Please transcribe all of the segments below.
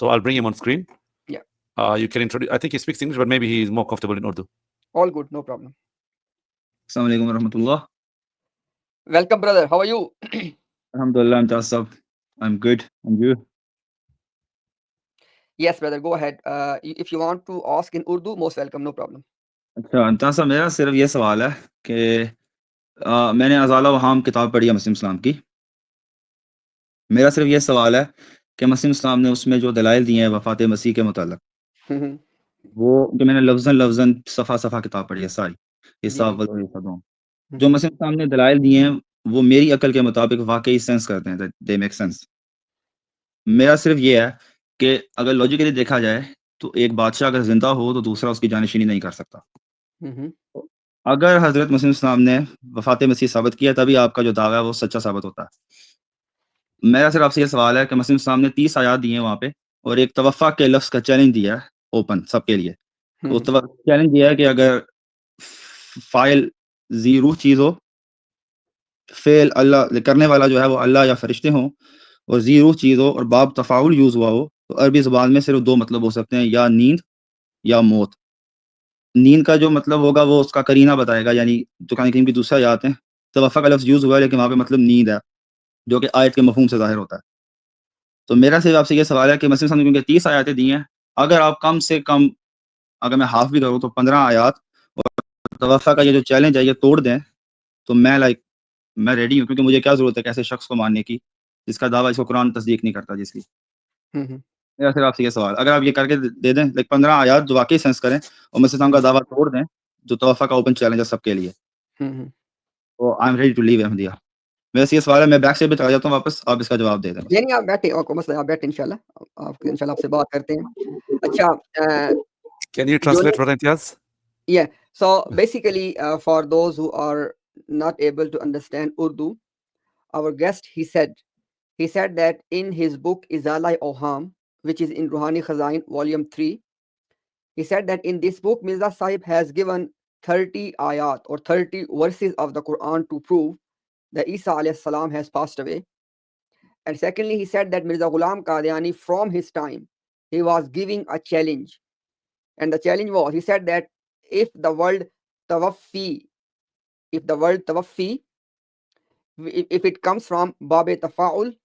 So I'll bring him on screen. Yeah. You can introduce. I think he speaks English, but maybe he is more comfortable in Urdu. All good, no problem. Assalamu alaikum warahmatullah. Welcome, brother. How are you? Alhamdulillah, I'm good. And you? Yes, brother. Go ahead. If you want to ask in Urdu, most welcome. No problem. अच्छा इम्तियाज साहब मेरा सिर्फ ये सवाल है कि मैंने अज़ाला वहाम किताब पढ़ी है मुस्लिम इस्लाम की। मेरा सिर्फ ये सवाल है कि मुस्लिम इस्लाम ने उसमें जो दलाइल दिए हैं वफ़ात मसीह के मुताल्लिक़, हम्म, वो जो मैंने लफ्ज़न सफ़ा सफ़ा किताब पढ़ी है सारी, जी हिस्सा जी। अव्वल और हिस्सा दूम। जो मुस्लिम इस्लाम ने दलाइल दिए हैं वो मेरी अकल के मुताबिक वाक़ई सेंस करते हैं, दे मेक सेंस। मेरा सिर्फ ये है कि अगर लॉजिकली देखा जाए तो एक बादशाह अगर ज़िंदा हो तो दूसरा उसकी जानशीनी नहीं कर सकता। हम्म, अगर हज़रत मुस्लिम इस्लाम ने वफ़ात मसीह साबित किया तभी आपका जो दावा है वो सच्चा साबित होता है। मेरा सिर्फ आपसे ये सवाल है कि मुस्लिम इस्लाम ने 30 आयात दिए हैं वहाँ पे और एक तवफ़्फ़ा के लफ्ज़ का चैलेंज दिया है ओपन सबके लिए। तो चैलेंज दिया है कि अगर फ़ाइल ज़ीरो चीज़ हो, फ़ेल अल्लाह करने वाला जो है वो अल्लाह या फ़रिश्ते हों और ज़ीरो चीज़ हो और बाब तफ़ाउल यूज़ हुआ हो, तो अरबी ज़ुबान में सिर्फ 2 मतलब हो सकते हैं, या नींद या मौत। नींद का जो मतलब होगा वो उसका करीना बताएगा, यानी जो कुरान करीम की दूसरी आयत है, तवफ़्फ़ा का लफ्ज़ यूज़ हुआ है लेकिन वहाँ पे मतलब नींद है, जो कि आयत के मफ़हूम से ज़ाहिर होता है। तो मेरा सिर्फ आपसे ये सवाल है कि मुस्लिम ने क्योंकि 30 आयतें दी हैं, अगर आप कम से कम अगर मैं हाफ़ भी करूँ तो 15 आयत और तवफ़्फ़ा का ये जो चैलेंज है ये तोड़ दें, तो मैं रेडी हूँ, क्योंकि मुझे क्या ज़रूरत है ऐसे शख्स को मानने की, जिसका दावा इसको कुरान तस्दीक नहीं करता जिसकी। मेरा सिर्फ आपसे ये सवाल, अगर आप ये करके दे दें लाइक 15 आयत जो वाक़ई सेंस करें और मुस्लिम इस्लाम का दावा तोड़ दें, जो तवफ़्फ़ा का ओपन चैलेंज है सबके लिए, तो I am ready to leave Ahmadiyya. मेरा ये सवाल है, मैं बैक साइड पे चला जाता हूँ वापस, आप इसका जवाब दे दें बस। नहीं, आप बैठे आपको मसला, आप बैठे इंशाल्लाह। आप इंशाल्लाह आपसे बात करते हैं। अच्छा, Can you translate, Brother Imtiaz? yeah. So basically, for those who are not able to understand Urdu, our guest he said that in his book Izalai Oham, which is in Ruhani Khazain, Volume 3, he said that in this book Mirza Sahib has given 30 ayat or 30 verses of the Quran to prove that Isa alayhi salam has passed away. And secondly, he said that Mirza Ghulam Qadiani from his time, he was giving a challenge. And the challenge was, he said that if the word tawaffi, if the word tawaffi, if it comes from Babe Tafa'ul,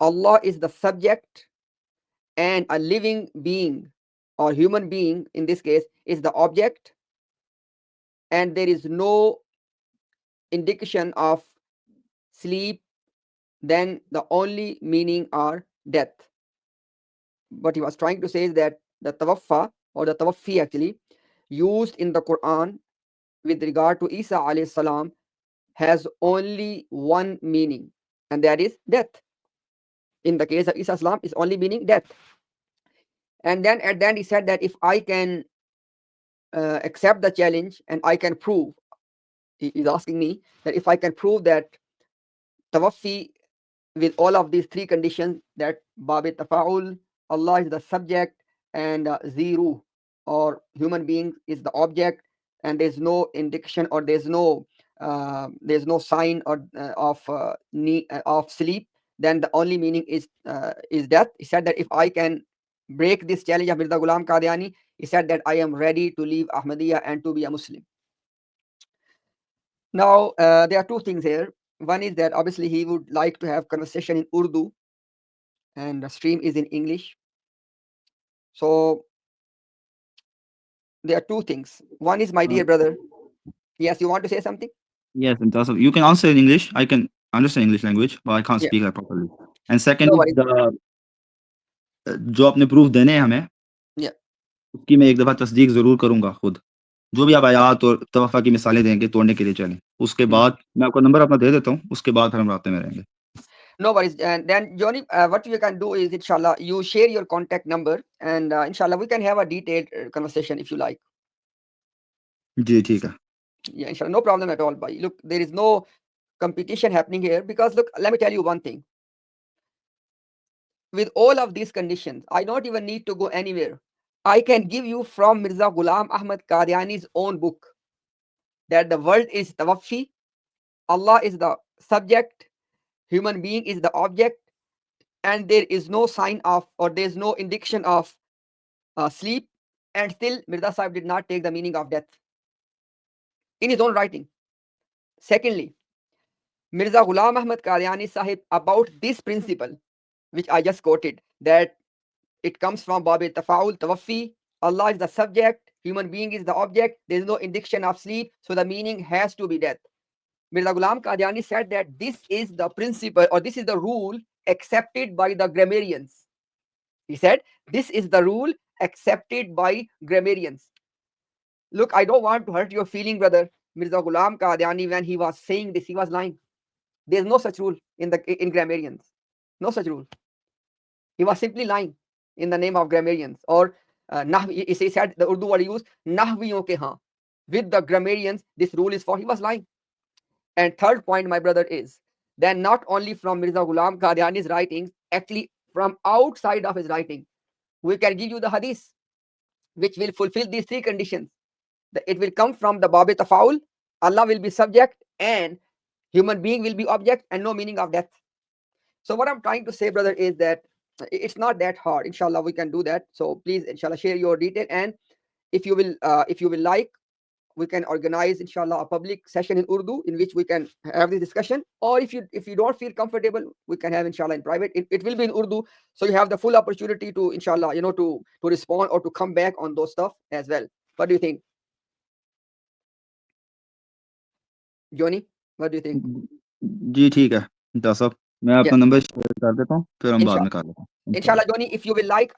Allah is the subject and a living being or human being in this case is the object, and there is no indication of sleep, then the only meaning are death. What he was trying to say is that the tawaffa or the tawaffi actually used in the Quran with regard to Isa alayhi salam has only one meaning, and that is death. In the case of Isa salam, is only meaning death. And then at the end he said that if I can accept the challenge and I can prove, he is asking me that if I can prove that tawaffi with all of these three conditions, that Babi Tafa'ul, Allah is the subject, and Ziru or human being is the object, and there's no indication or there's no sign or of sleep, then the only meaning is death. He said that if I can break this challenge of Mirza Ghulam Qadiani, he said that I am ready to leave Ahmadiyya and to be a Muslim. Now, there are two things here. One is that obviously he would like to have conversation in Urdu, and the stream is in English. So there are two things. One is, my dear brother. Yes, you want to say something? Yes, in terms of you can answer in English. I can understand English language, but I can't Yeah. speak that properly. And second No is worries. जो आपने proof देने हैं हमें, Yeah. उसकी मैं एक दफ़ा तस्दीक ज़रूर करूँगा खुद। जो भी आप आयात और तवफ़्फ़ा की मिसालें देंगे तोड़ने के लिए चलें। उसके बाद मैं आपको नंबर अपना दे देता हूँ, उसके बाद फिर हम रास्ते में रहेंगे। No worries. And then, Johnny, what we can do is, inshallah, you share your contact number, and inshallah, we can have a detailed conversation if you like. जी, ठीक है। Yeah, inshallah, no problem at all. But look, there is no competition happening here because, look, let me tell you one thing. With all of these conditions, I don't even need to go anywhere. I can give you from Mirza Ghulam Ahmad Qadiani's own book that the world is tawaffi, Allah is the subject, human being is the object, and there is no sign of, or there is no indication of sleep, and still Mirza Sahib did not take the meaning of death in his own writing. Secondly, Mirza Ghulam Ahmad Qadiani Sahib, about this principle which I just quoted, that it comes from Bab-e Tafaul, Tawaffi, Allah is the subject, human being is the object, there is no indication of sleep, so the meaning has to be death. Mirza Ghulam Qadiani said that this is the principle, or this is the rule accepted by the grammarians. He said, this is the rule accepted by grammarians. Look, I don't want to hurt your feeling, brother. Mirza Ghulam Qadiani, when he was saying this, he was lying. There is no such rule in grammarians. No such rule. He was simply lying in the name of grammarians. Or he said the Urdu word used, Nahviyon ke haan. With the grammarians, this rule is for. He was lying. And third point, my brother, is that not only from Mirza Ghulam Qadiani's writings, actually from outside of his writing, we can give you the hadith which will fulfill these three conditions. It will come from the Bab-e Tafaul, Allah will be subject, and human being will be object, and no meaning of death. So what I'm trying to say, brother, is that it's not that hard. Inshallah, we can do that. So please, inshallah, share your detail, and if you will like, we can organize, inshallah, a public session in Urdu in which we can have this discussion. Or if you don't feel comfortable, we can have, inshallah, in private. It will be in Urdu, so you have the full opportunity to, inshallah, to respond or to come back on those stuff as well. What do you think, Johnny? What do you think? जी ठीक है doctor साहब, मैं Yeah. अपना number share कर देता हूँ, फिर हम बाद में कर लेते हैं Inshallah, Johnny, if you will like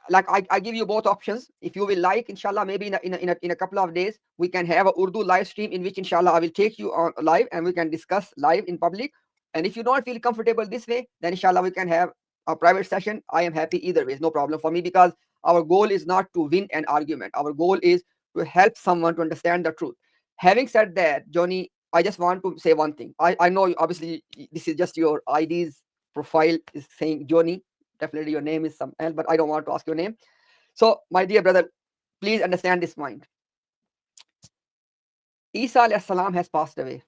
I give you both options. If you will like, inshallah, maybe in a couple of days, we can have a Urdu live stream in which, inshallah, I will take you on live and we can discuss live in public. And if you don't feel comfortable this way, then inshallah, we can have a private session. I am happy either way. It's no problem for me, because our goal is not to win an argument. Our goal is to help someone to understand the truth. Having said that, Johnny, I just want to say one thing. I know, obviously, this is just your ID's profile is saying Johnny. Definitely your name is some else, but I don't want to ask your name. So, my dear brother, please understand this point. Isa alayhi salam has passed away.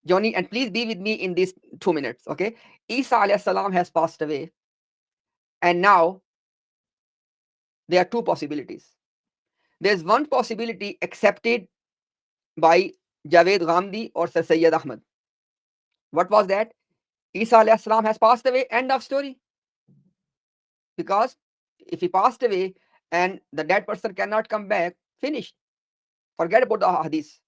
Johnny, and please be with me in these 2 minutes, okay? Isa alayhi salam has passed away. And now, there are two possibilities. There's one possibility accepted by Javed Ghamdi or Sir Sayyid Ahmad. What was that? Isa alayhi salam has passed away, end of story. Because if he passed away and the dead person cannot come back, finished. Forget about the hadith.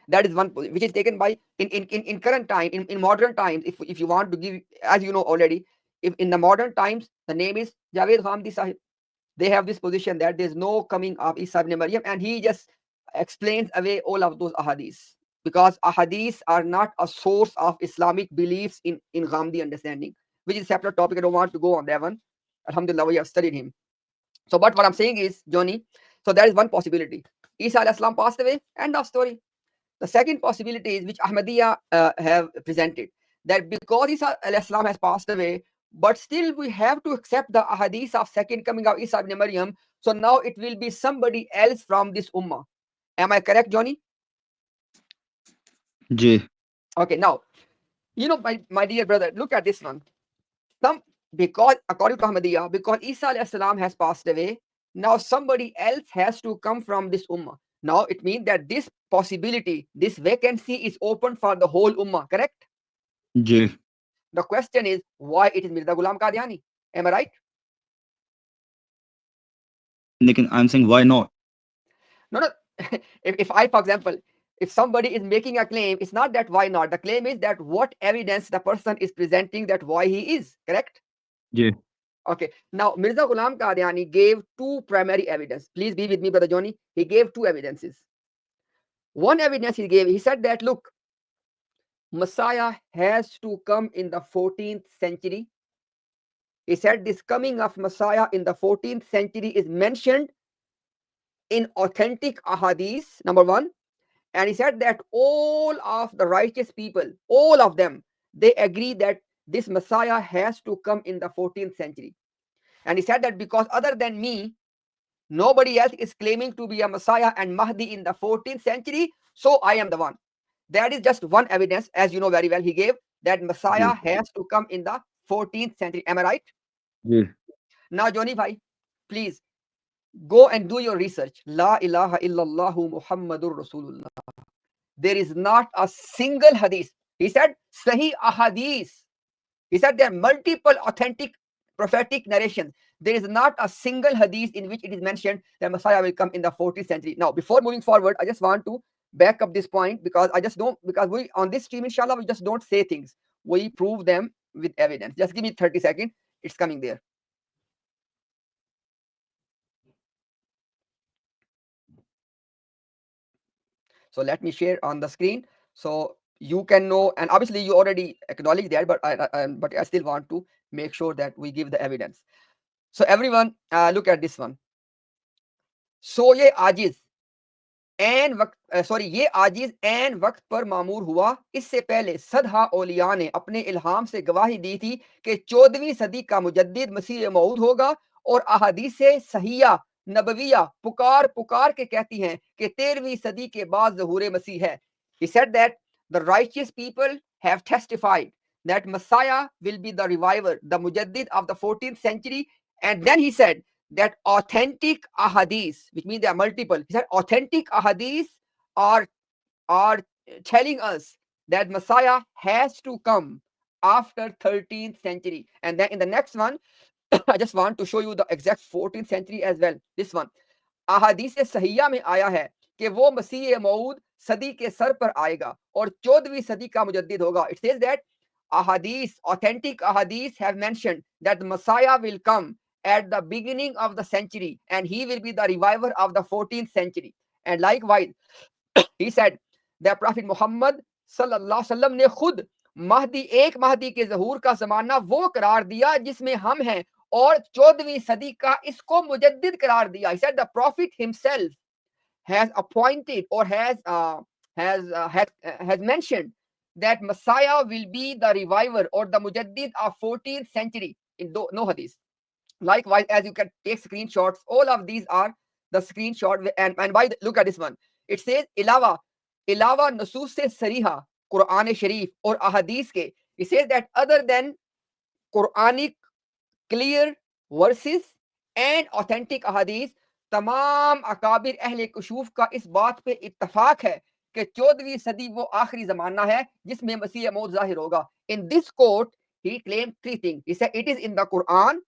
That is one which is taken by in current time, in modern times. If you want to give, as you know already, if in the modern times the name is Javed Ghamdi Sahib, they have this position that there's no coming of Isa ibn Maryam, and he just explains away all of those ahadiths, because ahadiths are not a source of Islamic beliefs in Ghamdi understanding, which is a separate topic. I don't want to go on that one. Alhamdulillah, we have studied him. So, but what I'm saying is, Johnny, so there is one possibility. Isa alayhi salam passed away, end of story. The second possibility is, which Ahmadiyya have presented, that because Isa alayhi salam has passed away, but still we have to accept the ahadith of second coming of Isa ibn Maryam. So now it will be somebody else from this ummah. Am I correct, Johnny? Ji Okay, now, my dear brother, look at this one. Because according to Ahmadiyya, because Isa alayhi salam has passed away, now somebody else has to come from this ummah. Now it means that this possibility, this vacancy is open for the whole ummah, correct? Ji The question is, why it is Mirza Ghulam Qadiani? Am I right? लेकिन I am saying why not No. If I, for example, if somebody is making a claim, it's not that why not. The claim is that what evidence the person is presenting that why he is, correct? जी Okay. Now, Mirza Ghulam Qadiani gave two primary evidence. Please be with me, Brother Johnny. He gave two evidences. One evidence he gave, he said that, look, Messiah has to come in the 14th century. He said this coming of Messiah in the 14th century is mentioned in authentic ahadith, number one. And he said that all of the righteous people, all of them, they agree that this Messiah has to come in the 14th century. And he said that because other than me, nobody else is claiming to be a Messiah and Mahdi in the 14th century, so I am the one. That is just one evidence, as you know very well, he gave that Messiah has to come in the 14th century. Am I right? जी Now Johnny bhai, please go and do your research. La ilaha illallah Muhammadur Rasulullah. There is not a single hadith. He said Sahih ahadith. He said there are multiple authentic prophetic narrations. There is not a single hadith in which it is mentioned that Messiah will come in the 14th century. Now, before moving forward, I just want to back up this point because I just don't, because we on this stream, inshallah, we just don't say things. We prove them with evidence. Just give me 30 seconds. It's coming there. So let me share on the screen so you can know. And obviously, you already acknowledge that, but I still want to make sure that we give the evidence. So everyone, look at this one. So ये आजिज N वक्त sorry ये आजिज N वक्त पर मामूर हुआ। इससे पहले सदहा औलिया ने अपने इल्हाम से गवाही दी थी कि 14वीं सदी का मुजद्दिद मसीह मऊद होगा और अहादीस सहिया नबविया पुकार पुकार के कहती हैं कि 13वीं सदी के बाद ज़हूर मसीह है। He said that the righteous people have testified that Messiah will be the reviver, the mujaddid of the 14th century. And then he said that authentic ahadith, which means there are multiple. He said authentic ahadith are telling us that Messiah has to come after 13th century. And then in the next one, I just want to show you the exact 14th century as well. This one. अहादीस सहिया में आया है कि वो मसीह मऊद सदी के sir पर आएगा और 14वीं सदी का मुजद्दिद होगा. It says that ahadith, authentic ahadith have mentioned that the Messiah will come at the beginning of the century and he will be the reviver of the 14th century. And likewise, he said that Prophet Muhammad sallallahu alaihi wasallam ने खुद महदी एक महदी के ज़हूर का ज़माना वो करार दिया जिसमें हम हैं और 14वीं सदी का इसको मुजद्दिद करार दिया. He said the Prophet himself has appointed or has mentioned that Messiah will be the reviver or the mujaddid of 14th century in no hadith. Likewise, as you can take screenshots, all of these are the screenshot. And by look at this one. It says ilawa nusus se sariha Quran Sharif or ahadith ke. It says that other than Quranic clear verses and authentic ahadith, तमाम अकाबिर अहले कुशूफ का इस बात पे इत्तफाक है कि 14वीं सदी वो आखिरी जमाना है जिसमें मसीह मौद जाहिर होगा. In this quote, he claimed three things. He said it is in the Quran,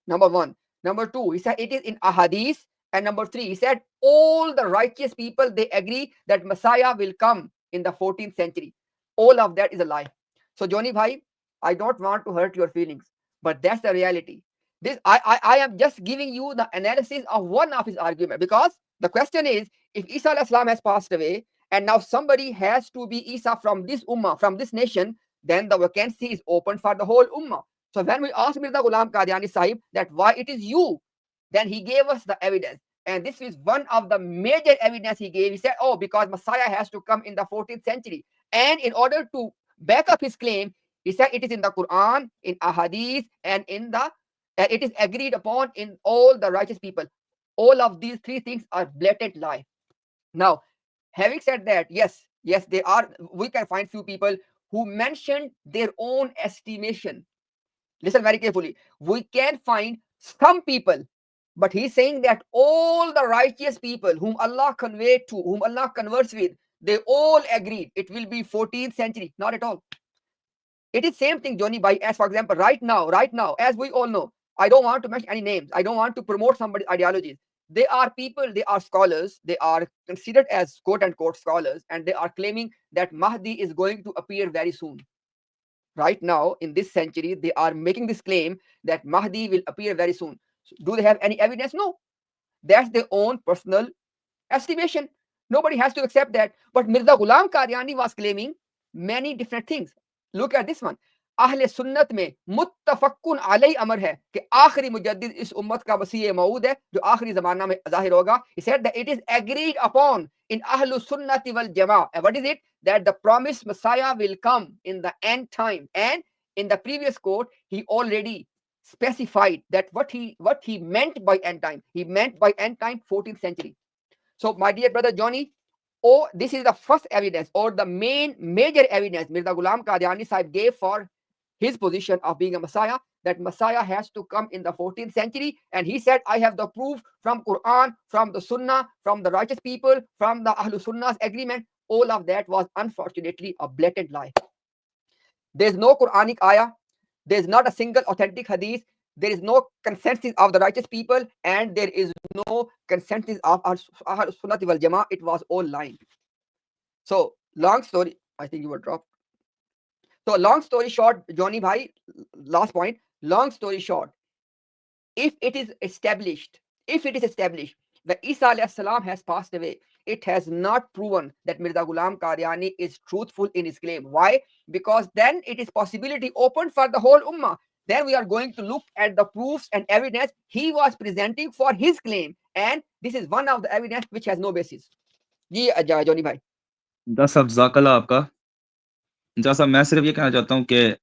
number one. Number two, he said it is in ahadith. And number three, he said all the righteous people, they agree that Messiah will come in the 14th century. All of that is a lie. So Johnny bhai, I don't want to hurt your feelings, but that's the reality. This I am just giving you the analysis of one of his argument, because the question is, if Isa alayhi salam has passed away and now somebody has to be Isa from this ummah, from this nation, then the vacancy is open for the whole ummah. So when we asked Mirza Ghulam Qadiani Sahib that why it is you, then he gave us the evidence. And this is one of the major evidence he gave. He said, oh, because Messiah has to come in the 14th century. And in order to back up his claim, he said it is in the Quran, in ahadith, and in the it is agreed upon in all the righteous people. All of these three things are blatant lie. Now, having said that, yes, they are. We can find few people who mentioned their own estimation. Listen very carefully. We can find some people, but he's saying that all the righteous people whom Allah conveyed to, whom Allah converts with, they all agreed it will be 14th century. Not at all. It is same thing, Johnny, by as for example, right now, as we all know, I don't want to mention any names. I don't want to promote somebody's ideologies. They are people, they are scholars, they are considered as quote unquote scholars, and they are claiming that Mahdi is going to appear very soon. Right now, in this century, they are making this claim that Mahdi will appear very soon. So do they have any evidence? No. That's their own personal estimation. Nobody has to accept that. But Mirza Ghulam Qadiani was claiming many different things. Look at this one. अहले सुन्नत में मुत्तफक्कुन अलैहि अमर है कि आखिरी मुजद्दिद इस उम्मत का मसीह मऊद है जो आखिरी जमाना में ज़ाहिर होगा. He said that it is agreed upon in Ahlus Sunnati wal Jama'ah. And what is it? That the promised Messiah will come in the end time. And in the previous quote, he already specified that what he meant by end time. He meant by end time 14th century. So, my dear brother Johnny, this is the first evidence or the major evidence Mirza Ghulam Qadiani Sahib gave for his position of being a Messiah, that Messiah has to come in the 14th century. And he said, I have the proof from Quran, from the Sunnah, from the righteous people, from the Ahlul Sunnah's agreement. All of that was unfortunately a blatant lie. There is no Quranic ayah. There is not a single authentic hadith. There is no consensus of the righteous people, and there is no consensus of Ahl Sunnah wal Jama'ah. It was all lying. So, long story, I think you were dropped. So, long story short, Johnny Bhai, last point. Long story short, if it is established that Isa alayhi salam has passed away, it has not proven that Mirza Ghulam Qadiani is truthful in his claim. Why? Because then it is possibility open for the whole ummah. Then we are going to look at the proofs and evidence he was presenting for his claim, and this is one of the evidence which has no basis. Ji Johnny Bhai. जज साहब ज़ाकल्ला आपका। जज साहब मैं सिर्फ ये कहना चाहता हूँ कि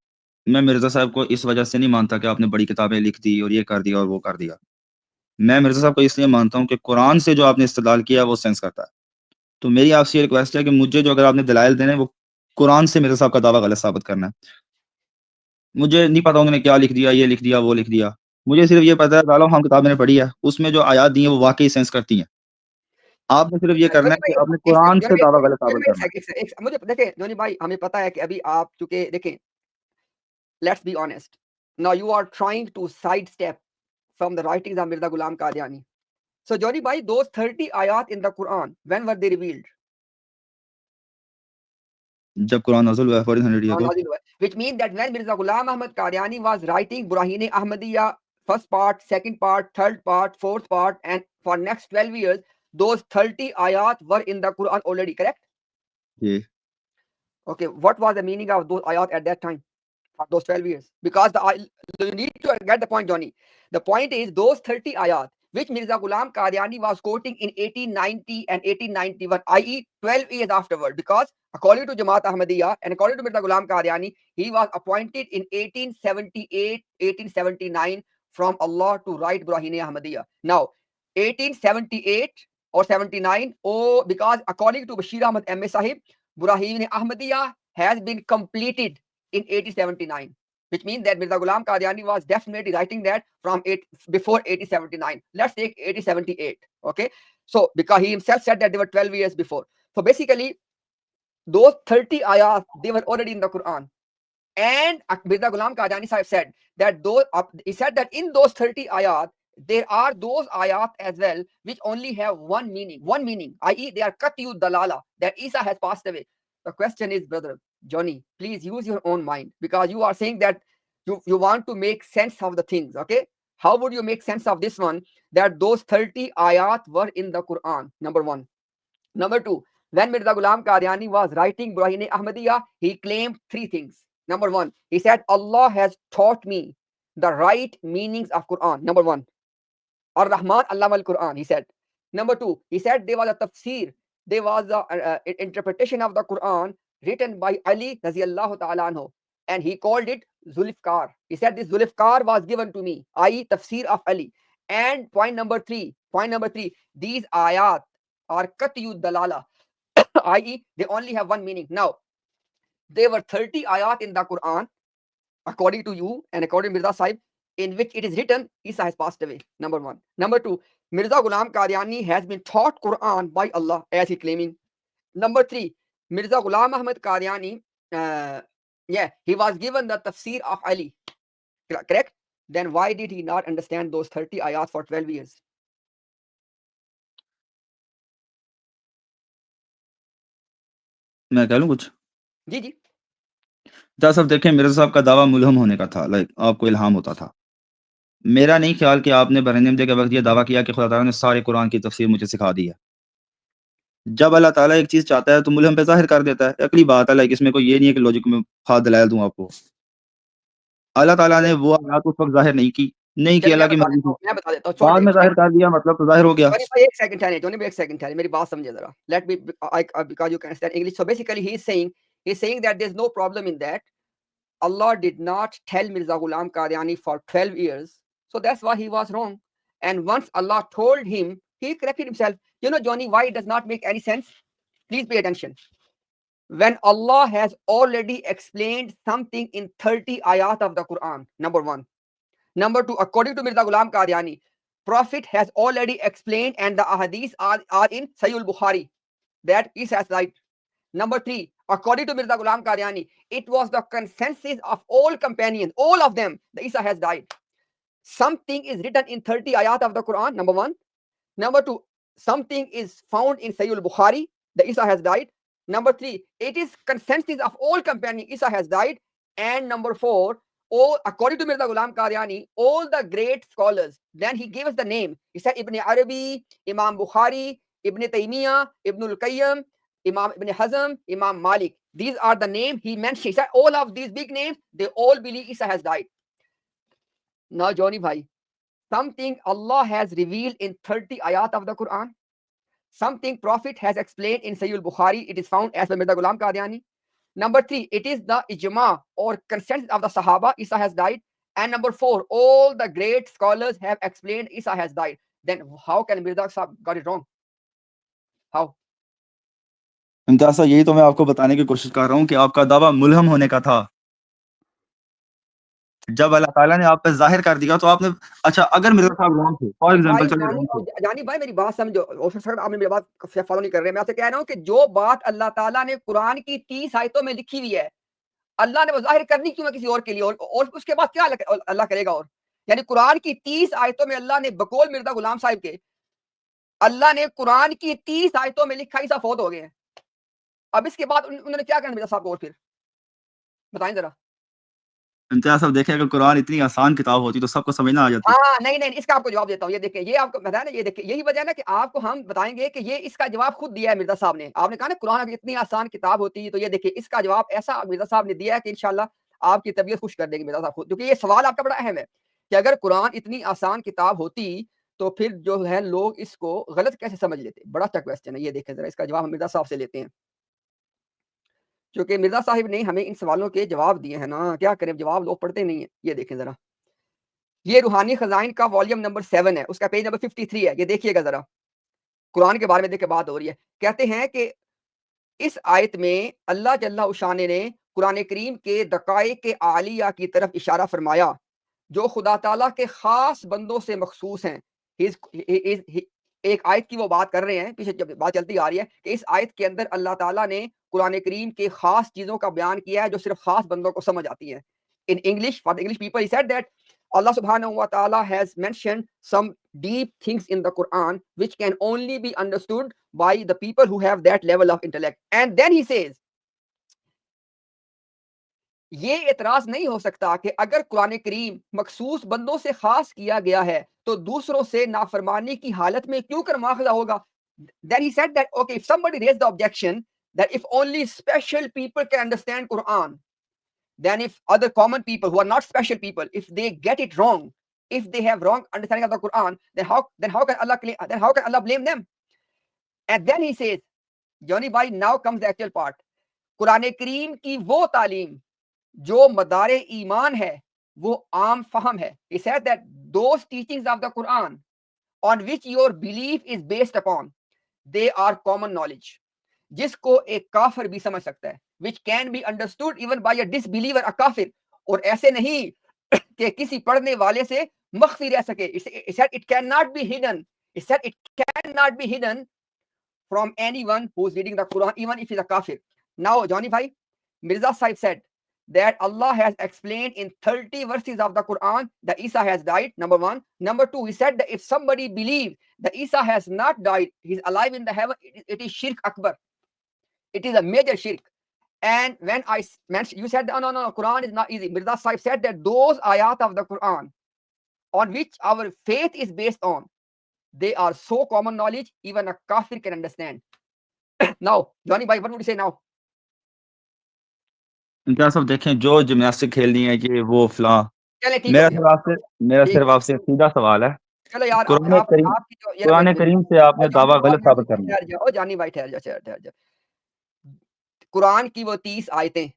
मैं मिर्ज़ा साहब को इस वजह से नहीं मानता कि आपने बड़ी किताबें लिख दी और ये कर दिया और वो कर दिया। मैं मिर्ज़ा साहब को इसलिए मानता हूँ कि कुरान से जो आपने इस्तेदलाल किया वो सेंस करता है। तो मेरी आपसे ये रिक्वेस्ट है कि मुझे जो अगर आपने दलाइल देने वो कुरान से मिर्ज़ा साहब का दावा गलत साबित करना है। मुझे नहीं पता उन्होंने क्या लिख दिया, ये लिख दिया, वो लिख दिया। मुझे सिर्फ ये पता है दालो हम किताब मैंने पढ़ी है, उसमें जो आयत दी हैं वो वाक़ई सेंस करती हैं। आपने सिर्फ ये करना जोनी है कि भाई आपने कुरान से दावा गलत जोनी साबित भाई करना है। मुझे देखिए जोनी भाई, हमें पता है कि अभी आप चूंकि देखें, let's be honest, now you are trying to sidestep from the writings of Mirza Ghulam Qadiani. So Johnny bhai, those 30 ayat in the Quran, when were they revealed? जब कुरान नाज़िल हुआ 1400 ईयर को, Which means that when Mirza Ghulam Ahmad Qadiani was writing Burahine Ahmadiyya, first part, second part, third part, fourth part, and for next 12 years, those 30 ayat were in the Quran already, correct? जी। Okay, what was the meaning of those ayat at that time, for those 12 years? Because you need to get the point, Johnny. The point is those 30 ayat, which Mirza Ghulam Qadiani was quoting in 1890 and 1891, i.e. 12 years afterward, because according to Jamaat Ahmadiyya and according to Mirza Ghulam Qadiani, he was appointed in 1878, 1879 from Allah to write Burahine Ahmadiyya. Now, 1878 or 79, because according to Bashir Ahmad M.A. Sahib, Burahine Ahmadiyya has been completed in 1879, which means that Mirza Ghulam Qadiani was definitely writing that before 1879. Let's take 1878. Okay, so because he himself said that they were 12 years before. So basically, those 30 ayahs, they were already in the Quran. And Mirza Ghulam Qadiani Sahib said that he said that in those 30 ayat, there are those ayat as well which only have one meaning, i.e. they are Qat'iyud Dalala, that Isa has passed away. The question is, brother Johnny, please use your own mind, because you are saying that you want to make sense of the things. Okay, how would you make sense of this one, that those 30 ayat were in the Quran? Number one. Number two, when Mirza Ghulam Qadiani was writing Burahine Ahmadiyya, he claimed three things. Number one, he said, Allah has taught me the right meanings of Quran. Number one, Ar-Rahman Allama al-Quran, he said. Number two, he said there was a tafsir, there was an interpretation of the Quran written by Ali Raziyallahu Ta'ala anhu, and he called it Zulfikar. He said this Zulfikar was given to me, i.e. tafsir of Ali. And point number three, these ayat are Qat'iyud Dalala, i.e. they only have one meaning. Now, there were 30 ayat in the Quran, according to you and according to Mirza Sahib, in which it is written Isa has passed away. Number one. Number two, Mirza Ghulam Qadiani has been taught Quran by Allah, as he claiming. Number three, Mirza Ghulam Ahmad Qadiani, he was given the tafsir of Ali. Correct? Then why did he not understand those 30 ayat for 12 years? मैं कह लूँ कुछ? जी जी। जज साहब देखें, मिर्ज़ा साहब का दावा मुल्हम होने का था, लाइक आपको इल्हाम होता था। मेरा नहीं ख्याल कि आपने बरहमदे के वक़्त ये दावा किया कि खुदा ताला ने सारे कुरान की तफसीर मुझे सिखा दी है। जब अल्लाह ताला एक चीज़ चाहता है तो मुल्हम पे ज़ाहिर कर देता है। अकली बात है, लाइक इसमें कोई ये नहीं है कि लॉजिक में ख़ास दलाइल दूँ आपको। अल्लाह ताला ने वो आयत उस वक़्त ज़ाहिर नहीं की अल्लाह की मर्ज़ी थी। मैं बता देता हूँ, बाद में ज़ाहिर कर दिया, मतलब तो ज़ाहिर हो गया। एक सेकंड ठहरे, मेरी बात समझिए जरा। Let me, because you can understand English. So basically he is saying that there's no problem in that. Allah did not tell Mirza Ghulam Qadiani for 12 years. So that's why he was wrong. And once Allah told him, he corrected himself. You know, Johnny, why it does not make any sense? Please pay attention. When Allah has already explained something in 30 ayat of the Quran, number one. Number 2, according to Mirza Ghulam Qadiani, Prophet has already explained and the ahadith are in Sahih al-Bukhari that Isa has died. Number 3, according to Mirza Ghulam Qadiani, it was the consensus of all companions, all of them, that Isa has died. Something is written in 30 ayat of the Quran, number 1. Number 2, something is found in Sahih al-Bukhari that Isa has died. Number 3, it is consensus of all companions, Isa has died. And number 4, all, according to Mirza Ghulam Qadiani, all the great scholars, then he gave us the name. He said Ibn Arabi, Imam Bukhari, Ibn Taymiyyah, Ibn al-Qayyim, Imam Ibn Hazm, Imam Malik. These are the names he mentioned. He said all of these big names, they all believe Isa has died. Now, Johnny bhai, something Allah has revealed in 30 ayat of the Quran, something Prophet has explained in Sahih al-Bukhari, it is found as per Mirza Ghulam Qadiani. Number 3, it is the ijma or consensus of the Sahaba, Isa has died. And number 4, all the great scholars have explained Isa has died. Then how can Mirza Sahab got it wrong? How? Imtiaz साहब, यही तो मैं आपको बताने की कोशिश कर रहा हूँ कि आपका दावा मुल्हम होने का था। जब अल्लाह ताला ने आप पे ज़ाहिर कर दिया तो आपने, अच्छा अगर मिर्ज़ा साहब रॉन्ग थे, फॉर एग्जांपल, चलो रॉन्ग थे, जानी भाई मेरी बात समझो, हो सकता है आपने मेरी बात फॉलो नहीं कर रहे। मैं आपसे कह रहा हूँ कि जो बात अल्लाह ताला ने कुरान की 30 आयतों में लिखी हुई है, अल्लाह ने वो ज़ाहिर करनी क्यों है किसी और के लिए, और उसके बाद क्या अल्लाह करेगा? और यानी कुरान की 30 आयतों में अल्लाह ने बकौल मिर्जा गुलाम साहिब के, अल्लाह ने कुरान की 30 आयतों में लिखा ईसा फौत हो गए हैं। अब इसके बाद उन्होंने क्या करना मिर्जा साहब को? और फिर बताएं जरा। इम्तियाज साहब देखें, अगर कुरान इतनी आसान किताब होती तो सबको समझ ना आ जाती। हाँ, नहीं, इसका आपको जवाब देता हूँ। ये देखिए, ये आपको बताया ना, ये देखिए, यही वजह है ना कि आपको हम बताएँगे कि ये इसका जवाब खुद दिया है मिर्ज़ा साहब ने। आपने कहा ना कुरान अगर इतनी आसान किताब होती, तो ये देखिए इसका जवाब ऐसा मिर्ज़ा साहब ने दिया है कि इंशाअल्लाह आपकी तबीयत खुश कर देगी मिर्ज़ा साहब खुद। क्योंकि ये सवाल आपका बड़ा अहम है कि अगर कुरान इतनी आसान किताब होती, तो फिर जो है लोग इसको गलत कैसे समझ लेते? बड़ा अच्छा क्वेश्चन है। ये देखें ज़रा, इसका जवाब हम मिर्ज़ा साहब से लेते हैं। क्योंकि मिर्ज़ा साहिब ने हमें इन सवालों के जवाब दिए हैं ना, क्या करें, जवाब लोग पढ़ते नहीं हैं। ये देखें ज़रा, ये रूहानी खजाइन का वॉल्यूम नंबर 7 है, उसका पेज नंबर 53 है। ये देखिएगा ज़रा, कुरान के बारे में देखिए बात हो रही है। कहते हैं कि इस आयत में अल्लाह जल्ला शान ने कुरान करीम के दकाए के आलिया की तरफ इशारा फरमाया, जो खुदा ताला के खास बंदों से मखसूस हैं। एक आयत की वो बात कर रहे हैं, पीछे जब बात चलती आ रही है कि इस आयत के अंदर अल्लाह ताला ने कुरान करीम के खास चीज़ों का बयान किया है जो सिर्फ खास बंदों को समझ आती हैं। In English, for the English people, he said that Allah subhanahu wa ta'ala has mentioned some deep things in the Quran which can only be understood by the people who have that level of intellect. And then he says, ये एतराज नहीं हो सकता कि अगर कुरान करीम मखसूस बंदों से खास किया गया है तो दूसरों से नाफरमानी की हालत में क्यों कर माखजा होगा? Then he said that, okay, if somebody raised the objection that if only special people can understand Quran, then if other common people who are not special people, if they get it wrong, if they have wrong understanding of the Quran, then how can Allah blame them? And then he says, Johnny bhai, now comes the actual part. Quran करीम की वो तालीम जो मदारे ईमान है, वो आम फहम है। He said that those teachings of the Quran on which your belief is based upon, they are common knowledge, जिसको एक काफिर भी समझ सकता है, which can be understood even by a disbeliever, a काफिर, और ऐसे नहीं कि किसी पढ़ने वाले से मख्फी रह सके। It said it cannot be hidden. It said it cannot be hidden from anyone who is reading the Quran, even if he's a kafir. Now, Johnny bhai, Mirza Sahib said that Allah has explained in 30 verses of the Quran that Isa has died, number 1. Number 2, he said that if somebody believes that Isa has not died, he's alive in the heaven, it is shirk akbar. It is a major shirk. And when I mentioned, you said, no, Quran is not easy. Mirza Sahib said that those ayat of the Quran on which our faith is based on, they are so common knowledge, even a kafir can understand. Now, Johnny bhai, what would you say now? Imtiaz साहब देखें, जो gymnastic खेलनी है ये वो फलां, चले ठीक मेरा हो गया, सिर्फ आपसे सीधा सवाल है। चलो यार, आपकी जो ये कुरान करीम से आपने दावा गलत साबित करना है। ठहर जाओ जानी भाई, ठहर जाओ। कुरान की वो 30 आयतें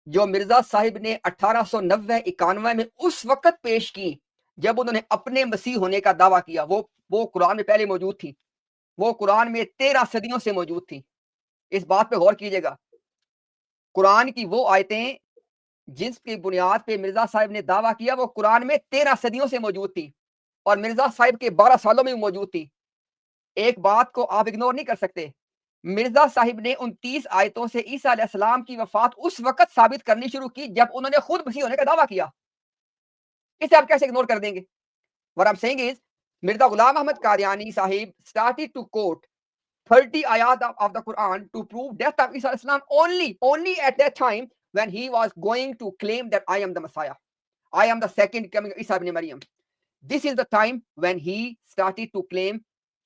जो मिर्जा साहिब ने 1890-91 में उस वक्त पेश की जब उन्होंने अपने मसीह होने का दावा किया, वो कुरान में पहले मौजूद थी। वो कुरान में 13 सदियों से मौजूद थी। इस बात पे गौर कीजिएगा। कुरान की वो आयतें जिसकी बुनियाद पे मिर्जा साहब ने दावा किया वो कुरान में 13 सदियों से मौजूद थी और मिर्जा साहब के 12 सालों में मौजूद थी। एक बात को आप इग्नोर नहीं कर सकते, मिर्जा साहिब ने उन 30 आयतों से ईसा अलैहिस्सलाम की वफात उस वक्त साबित करनी शुरू की जब उन्होंने खुद मसीह होने का दावा किया। इसे आप कैसे इग्नोर कर देंगे? What I'm saying is, Mirza Ghulam Ahmad Qadiani Sahib started to quote 30 ayat of the Quran to prove death of Isa Islam only at that time when he was going to claim that I am the Messiah. I am the second coming of Isa ibn Maryam. This is the time when he started to claim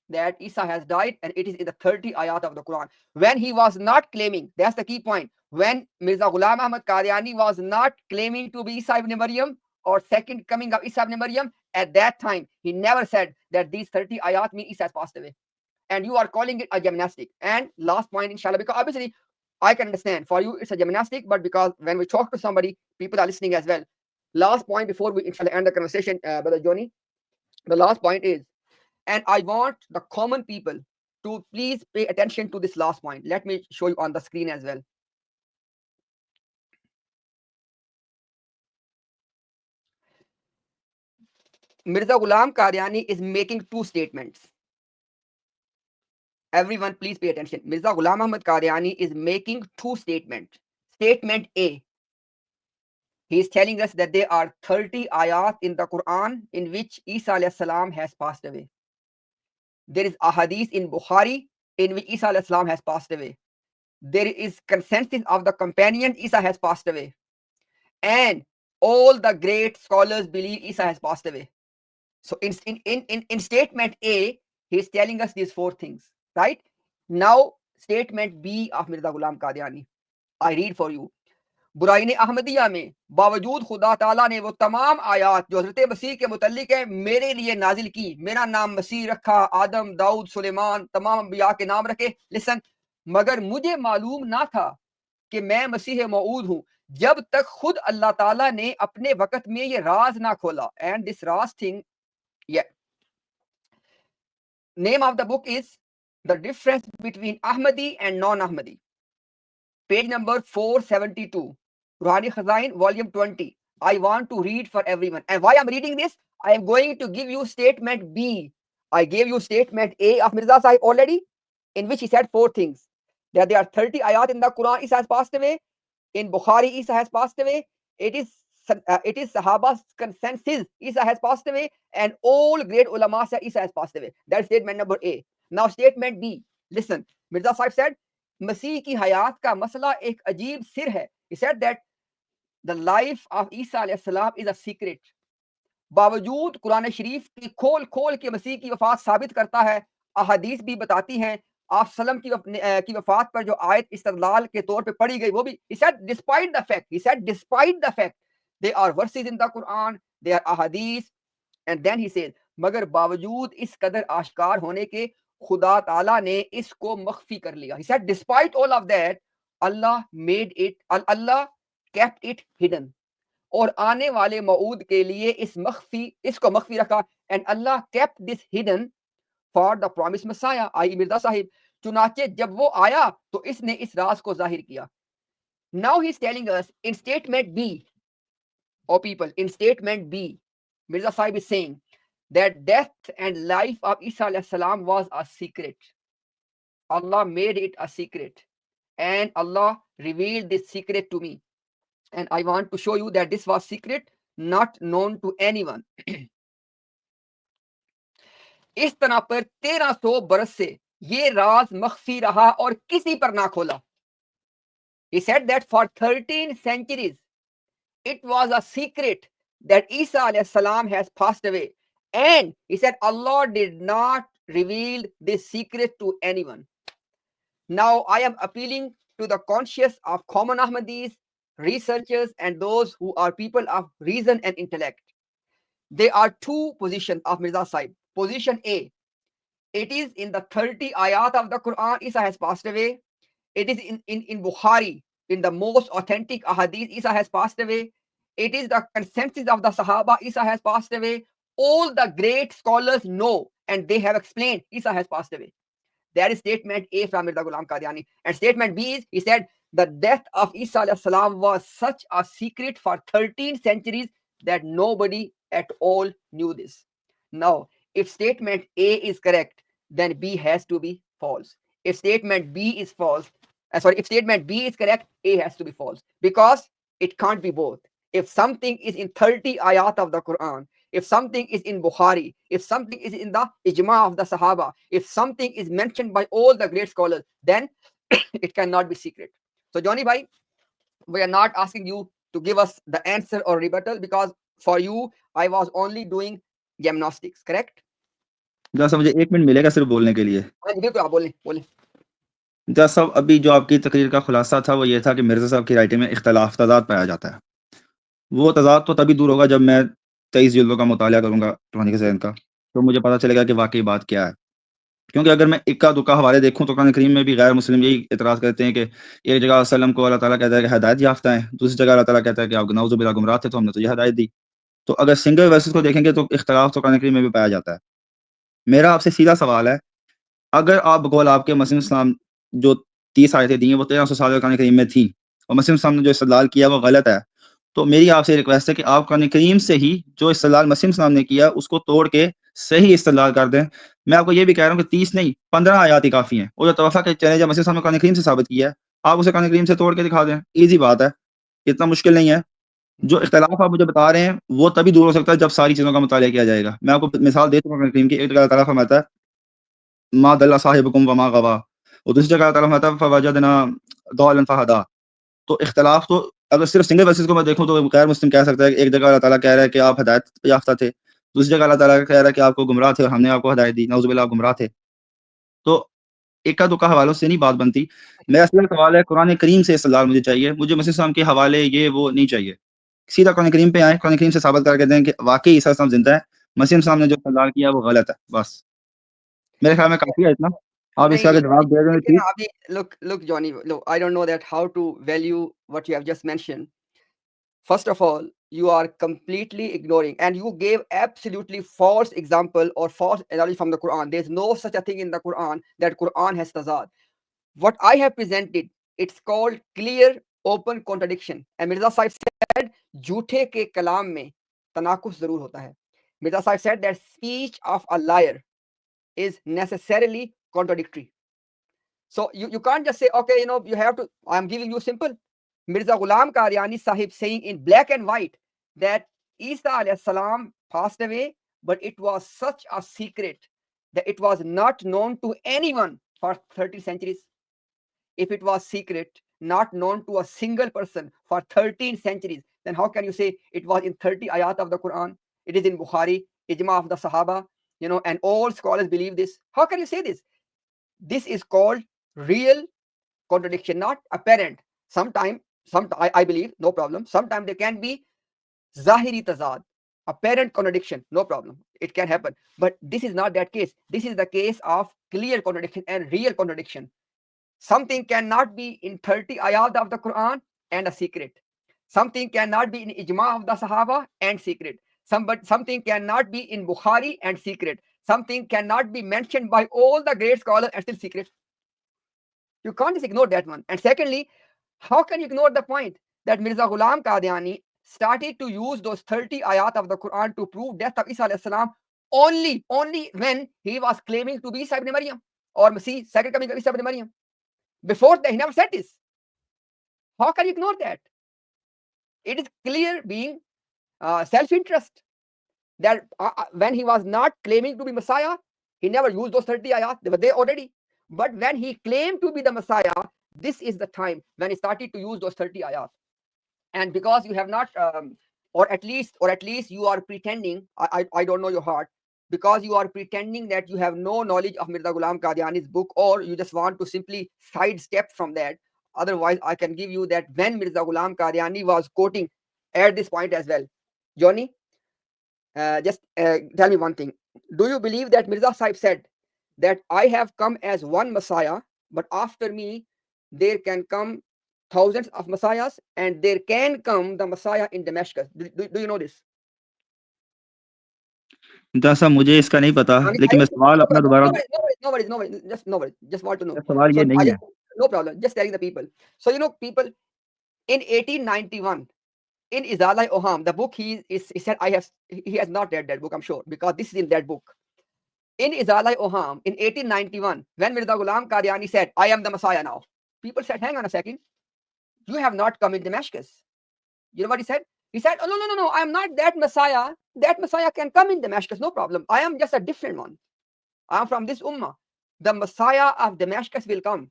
that Isa has died, and it is in the 30 ayat of the Quran. When he was not claiming, that's the key point. When Mirza Ghulam Ahmad Qadiani was not claiming to be Isa ibn Maryam or second coming of Isa ibn Maryam, at that time, he never said that these 30 ayat mean Isa has passed away. And you are calling it a gymnastic. And last point, inshallah, because obviously I can understand for you it's a gymnastic, but because when we talk to somebody, people are listening as well. Last point before we inshallah end the conversation, Brother Johnny. The last point is, and I want the common people to please pay attention to this last point. Let me show you on the screen as well. Mirza Ghulam Qadiani is making two statements. Everyone, please pay attention. Mirza Ghulam Ahmad Qadiani is making two statements. Statement A, he is telling us that there are 30 ayat in the Quran in which Isa alayhi salam has passed away. There is a hadith in Bukhari in which Isa alayhi salam has passed away. There is consensus of the companions Isa has passed away. And all the great scholars believe Isa has passed away. So in statement A, he is telling us these four things, right? Now, statement B of Mirza Ghulam Qadiani. I read for you. बुराइन Ahmadiyya में बावजूद खुदा ताला ने वो तमाम आयात जो हज़रत मसीह के मुतल्लिक है मेरे लिए नाजिल की, मेरा नाम मसीह रखा, आदम, दाऊद, सुलेमान, तमाम अंबिया के नाम रखे। लिसन, मगर मुझे मालूम ना था कि मैं मसीह मऊद हूँ जब तक खुद अल्लाह ताला ने अपने वक्त में ये राज ना खोला। And this Raj thing, name of the book is The Difference Between Ahmadi and Non-Ahmadi. Page number 472. Ruhani Khazain, volume 20. I want to read for everyone. And why I'm reading this? I am going to give you statement B. I gave you statement A of Mirza Sahib already, in which he said four things. That there are 30 ayat in the Quran, Isa has passed away. In Bukhari, Isa has passed away. It is Sahaba's consensus, Isa has passed away. And all great ulama say Isa has passed away. That's statement number A. Now statement B. Listen, Mirza Sahib said, मसीह की हयात का मसला एक अजीब सिर है. He said that the life of Isa alayhi salam is a secret. बावजूद कुरान शरीफ की खोल खोल के मसीह की वफात साबित करता है, अहादीस भी बताती हैं, आप सल्लम की वफात पर जो आयत इस्तदलाल के तौर पे पढ़ी गई वो भी. He said despite the fact there are verses in the Quran, there are ahadith, and then he said मगर बावजूद इस कदर आश्कार होने के खुदा ताला ने इसको मख्फी कर लिया. He said despite all of that, Allah kept it hidden. और आने वाले मऊद के लिए इसको मख्फी रखा. And Allah kept this hidden for the promised Messiah, आई मिर्जा साहिब. चुनाचे जब वो आया तो इसने इस राज को जाहिर किया. Now he's telling us in statement B, people, in statement B, Mirza Sahib is saying that death and life of Isa alayhi salam was a secret. Allah made it a secret, and Allah revealed this secret to me. And I want to show you that this was secret, not known to anyone. इस तरह पर 1300 बरस से ये राज मख्फी रहा और किसी पर ना खोला. He said that for 13 centuries it was a secret that Isa alayhi salam has passed away. And he said Allah did not reveal this secret to anyone. Now I am appealing to the conscious of common Ahmadis, researchers, and those who are people of reason and intellect. There are two positions of Mirza Sahib. Position A, it is in the 30 ayat of the Quran, Isa has passed away. It is in Bukhari, in the most authentic ahadith, Isa has passed away. It is the consensus of the Sahaba, Isa has passed away. All the great scholars know, and they have explained Isa has passed away. That is statement A from Mirza Ghulam Qadiani. And statement B is, he said, the death of Isa alayhi salam was such a secret for 13 centuries that nobody at all knew this. Now, if statement A is correct, then B has to be false. If statement B is false, if statement B is correct, A has to be false, because it can't be both. If something is in 30 ayat of the Quran, if something is in Bukhari, if something is in the ijma of the Sahaba, if something is mentioned by all the great scholars, then it cannot be secret. So, Johnny bhai, we are not asking you to give us the answer or rebuttal, because for you, I was only doing gymnastics, correct? जैसा मुझे 1 minute मिलेगा सिर्फ बोलने के लिए। हाँ जी, बिल्कुल आप बोलें, बोलें। जज साहब, अभी जो आपकी तकरीर का खुलासा था वो ये था कि मिर्ज़ा साहब की राइटिंग में इख्तिलाफ तज़ाद पाया जाता है। वो तज़ाद तो तभी दूर होगा जब मैं 23 जिल्दों का मुतालिया करूँगा कुरान ज़हन का, तो मुझे पता चलेगा कि वाक़ई बात क्या है। क्योंकि अगर मैं इक्का-दुक्का हवाले देखूँ तो कुरान करीम में भी गैर मुस्लिम यही एतराज़ करते हैं कि एक जगह वसल्लम को अल्लाह ताला कहता है कि हिदायत याफ़्ता हैं, दूसरी जगह अल्लाह ताला कहता है कि आप नाउज़ुबिल्लाह गुमराह थे तो हमने तुझे हिदायत दी। तो अगर सिंगल वर्सेस को देखेंगे तो इख्तिलाफ तो कुरान करीम में भी पाया जाता है। मेरा आपसे सीधा सवाल है, अगर आप बकौल आपके मसीह इस्लाम जो 30 आयतें दी हैं वो 1300 साल कुरान करीम में थी और मसीह इस्लाम ने जो इस्तेदलाल किया वो गलत है, तो मेरी आपसे रिक्वेस्ट है कि आप कुरान करीम से ही जो इस्तेदलाल मसीह इस्लाम ने किया उसको तोड़ के सही इस्तेदलाल कर दें। मैं आपको ये भी कह रहा हूँ कि 30 नहीं 15 आयात ही काफ़ी हैं। और जो तवफ़्फ़ा के चैलेंज मसीह इस्लाम ने कुरान करीम से साबित किया है, आप उसे कुरान करीम से तोड़ के दिखा दें। ईज़ी बात है, इतना मुश्किल नहीं है। जो इख्तिलाफ आप मुझे बता रहे हैं, वो तभी दूर हो सकता है जब सारी चीज़ों का मुतालिया किया जाएगा। मैं आपको मिसाल दे दूँ कुरान करीम की, एक जगह अल्लाह ताला फरमाता है, मा दल्ला साहिबुकुम वमा गवा, और दूसरी जगह अल्लाह ताला फरमाता है फवजदना ضालन फहदा। तो इख्तिलाफ तो अगर सिर्फ सिंगल वर्सेस को मैं देखूँ तो गैर मुस्लिम कह सकता है कि एक जगह अल्लाह ताला कह रहा है कि आप हिदायत याफ़्ता थे, दूसरी जगह अल्लाह ताला कह रहा है कि आपको गुमराह थे और हमने आपको हिदायत दी, नाउज़ुबिल्लाह आप गुमराह थे। तो इक्का-दुक्का हवालों से नहीं बात बनती। मेरा सीधा सवाल है, कुरान करीम से इस्तेदलाल मुझे चाहिए, मुझे मसीह इस्लाम के हवाले ये वो नहीं चाहिए। सीधा कुरान करीम पे आएँ, कुरान करीम से साबित करके दें कि वाक़ई ईसा इस्लाम ज़िंदा है, मसीह इस्लाम ने जो इस्तेदलाल किया वो गलत है, बस। मेरे ख्याल में काफ़ी है इतना। आप नहीं, इसका अगर जवाब दे दें देखिए प्लीज़। ना अभी look Johnny, look, I don't know that how to value what you have just mentioned. First of all, you are completely ignoring, and you gave absolutely false example or false analogy from the Quran. There's no such a thing in the Quran that Quran has tazad. What I have presented, it's called clear open contradiction. And Mirza Sahib said, झूठे के कलाम में तनाकुस जरूर होता है. Mirza Sahib said that speech of a liar is necessarily contradictory. So you can't just say, okay, you have to, I'm giving you simple. Mirza Ghulam Qadiani Sahib saying in black and white that Isa alayhi salam passed away, but it was such a secret that it was not known to anyone for 30 centuries. If it was secret, not known to a single person for 13 centuries, then how can you say it was in 30 ayat of the Quran? It is in Bukhari, Ijma of the Sahaba, and all scholars believe this. How can you say this? This is called real contradiction, not apparent. I believe, no problem. Sometimes there can be zahiri tazad, apparent contradiction, no problem. It can happen. But this is not that case. This is the case of clear contradiction and real contradiction. Something cannot be in 30 ayat of the Quran and a secret. Something cannot be in ijma of the Sahaba and secret. Something cannot be in Bukhari and secret. Something cannot be mentioned by all the great scholars and still secret. You can't just ignore that one. And secondly, how can you ignore the point that Mirza Ghulam Qadiani started to use those 30 ayat of the Quran to prove death of Isa alayhi salam only when he was claiming to be Isa ibn Maryam or Masih, second coming of Isa ibn Maryam. Before that, he never said this. How can you ignore that? It is clear being self-interest that when he was not claiming to be Messiah, he never used those 30 ayat. They were there already. But when he claimed to be the Messiah, this is the time when he started to use those 30 ayat. And because you have not, or at least you are pretending, I don't know your heart, because you are pretending that you have no knowledge of Mirza Ghulam Qadiani's book, or you just want to simply sidestep from that. Otherwise, I can give you that when Mirza Ghulam Qadiani was quoting at this point as well. Johnny, just tell me one thing. Do you believe that Mirza Sahib said that I have come as one Messiah, but after me there can come thousands of Messiahs, and there can come the Messiah in Damascus? Do you know this? जैसा मुझे इसका नहीं पता, लेकिन मैं सवाल अपना दोबारा No worries. Just want to know. सवाल ये So नहीं है। No problem. Just telling the people. So, people, in 1891, in Izalai Oham, the book he said, he has not read that book, I'm sure, because this is in that book. In Izalai Oham, in 1891, when Mirza Ghulam Qadiani said, I am the Messiah now, people said, hang on a second, you have not come in Damascus. You know what he said? He said, oh, no, I am not that Messiah. That Messiah can come in Damascus, no problem. I am just a different one. I am from this Ummah. The Messiah of Damascus will come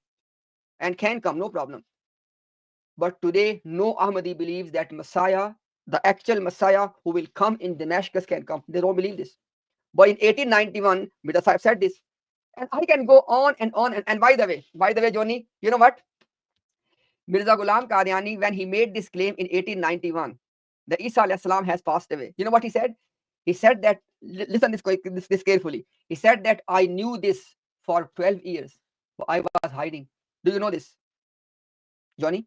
and can come, no problem. But today, no Ahmadi believes that Messiah, the actual Messiah who will come in Damascus, can come. They don't believe this. But in 1891, Mirza Sahib said this. And I can go on and on. And by the way, Johnny, you know what? Mirza Ghulam Qadiani, when he made this claim in 1891, the Isa alayhi salam has passed away. You know what he said? He said that, listen this carefully. He said that I knew this for 12 years. But I was hiding. Do you know this, Johnny?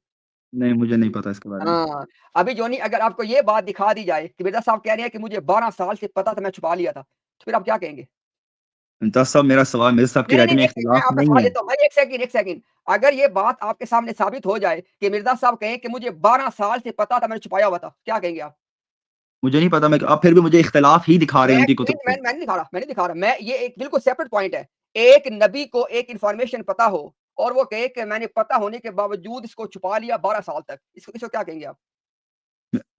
नहीं, मुझे नहीं पता इसके बारे में। हाँ, अभी जोनी अगर आपको ये बात दिखा दी जाए कि मिर्जा साहब कह रहे हैं कि मुझे 12 साल से पता था, मैं छुपा लिया था, तो फिर आप क्या कहेंगे? मुमताज साहब, मेरा सवाल मिर्जा साहब की नहीं, राइटिंग में एक सेकंड, मैं इख्तिलाफ आपका नहीं सवाल है। लेता हूँ। भाई एक सेकंड। अगर ये बात आपके सामने साबित हो जाए कि मिर्जा साहब कहें कि मुझे 12 साल से पता था, मैंने छुपाया हुआ था, क्या कहेंगे आप? मुझे नहीं पता, आप फिर भी मुझे इख्तिलाफ ही दिखा रहे हैं उनकी कुतुब से। मैं नहीं दिखा रहा। मैं ये एक बिल्कुल सेपरेट पॉइंट है। एक नबी को एक इंफॉर्मेशन पता हो और वो कहे कि मैंने पता होने के बावजूद इसको छुपा लिया 12 साल तक, इसको क्या कहेंगे आप?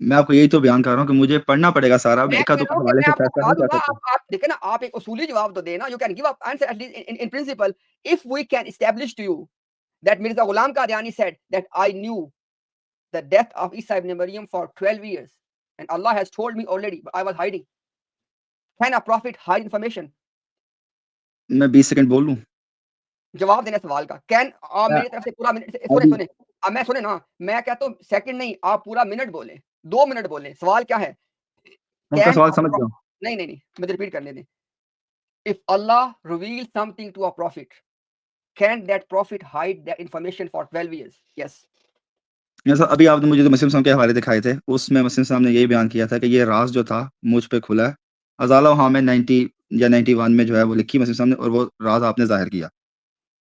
मैं आपको यही तो बयान कर रहा हूँ कि मुझे पढ़ना पड़ेगा सारा, मैं मैं कह रहा इक्का-दुक्का हूँ कि हवाले मैं से आपको फैसला बता नहीं कर दूंगा, सकता। आप देखिए ना, आप एक उसूली जवाब तो देना। You can give up answer at least in principle if we can establish to you that Mirza Ghulam Qadiani said that I knew the death of Isa ibn Maryam for 12 years and Allah has told me already but I was hiding. Can a prophet hide information? मैं 20 second बोल लूँ? जवाब देना सवाल का। Can मैं मेरी तरफ से पूरा मिनट अभी सुने। अब मैं सुने ना, मैं कहता हूँ सेकंड नहीं, आप पूरा मिनट बोलें, 2 मिनट बोलें। सवाल क्या है? मैं आपका कैन सवाल समझ गया हूँ। नहीं, मुझे रिपीट करने दें। If Allah reveals something to a prophet, can that prophet hide that information for 12 years? Yes. जैसा अभी आपने मुझे जो मुस्लिम साहब के हवाले दिखाए थे, उसमें मुस्लिम साहब ने यही बयान किया था कि ये राज़ जो था मुझ पे खुला है। अज़ाला वहाँ में 90 या 91 में जो है वो लिखी मुस्लिम साहब ने, और वो राज़ आपने ज़ाहिर किया।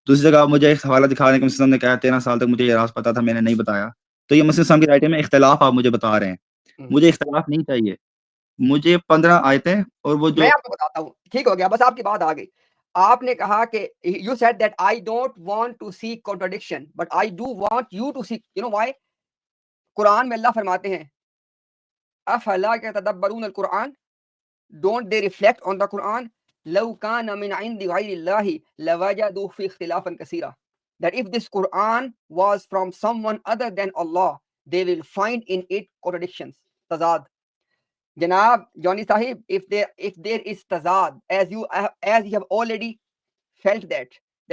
दूसरी जगह आप मुझे एक हवाला दिखा रहे हैं कि मुस्लिम साहब ने कहा 13 साल तक मुझे ये राज़ पता था, मैंने नहीं बताया। तो ये मुस्लिम साहब की राइटिंग में इख्तिलाफ आप मुझे बता रहे हैं। मुझे इख्तिलाफ नहीं चाहिए। मुझे 15 आयतें और वो मैं जो आपको बताता हूँ। ठीक हो गया, बस आपकी बात आ गई। आपने कहा कि you said that I don't want to see contradiction, but I do want you to see. You know why? Quran में अल्लाह फरमाते हैं, अफला यतदब्बरून अल-कुरान, don't they reflect on the Quran? लौ कान मिन इंदि गैरिल्लाहि लवजदू फी इख्तिलाफन कसीरा. That if this Quran was from someone other than Allah, they will find in it contradictions. Tazad. Janab Johnny Sahib, if there is tazad, as you have already felt that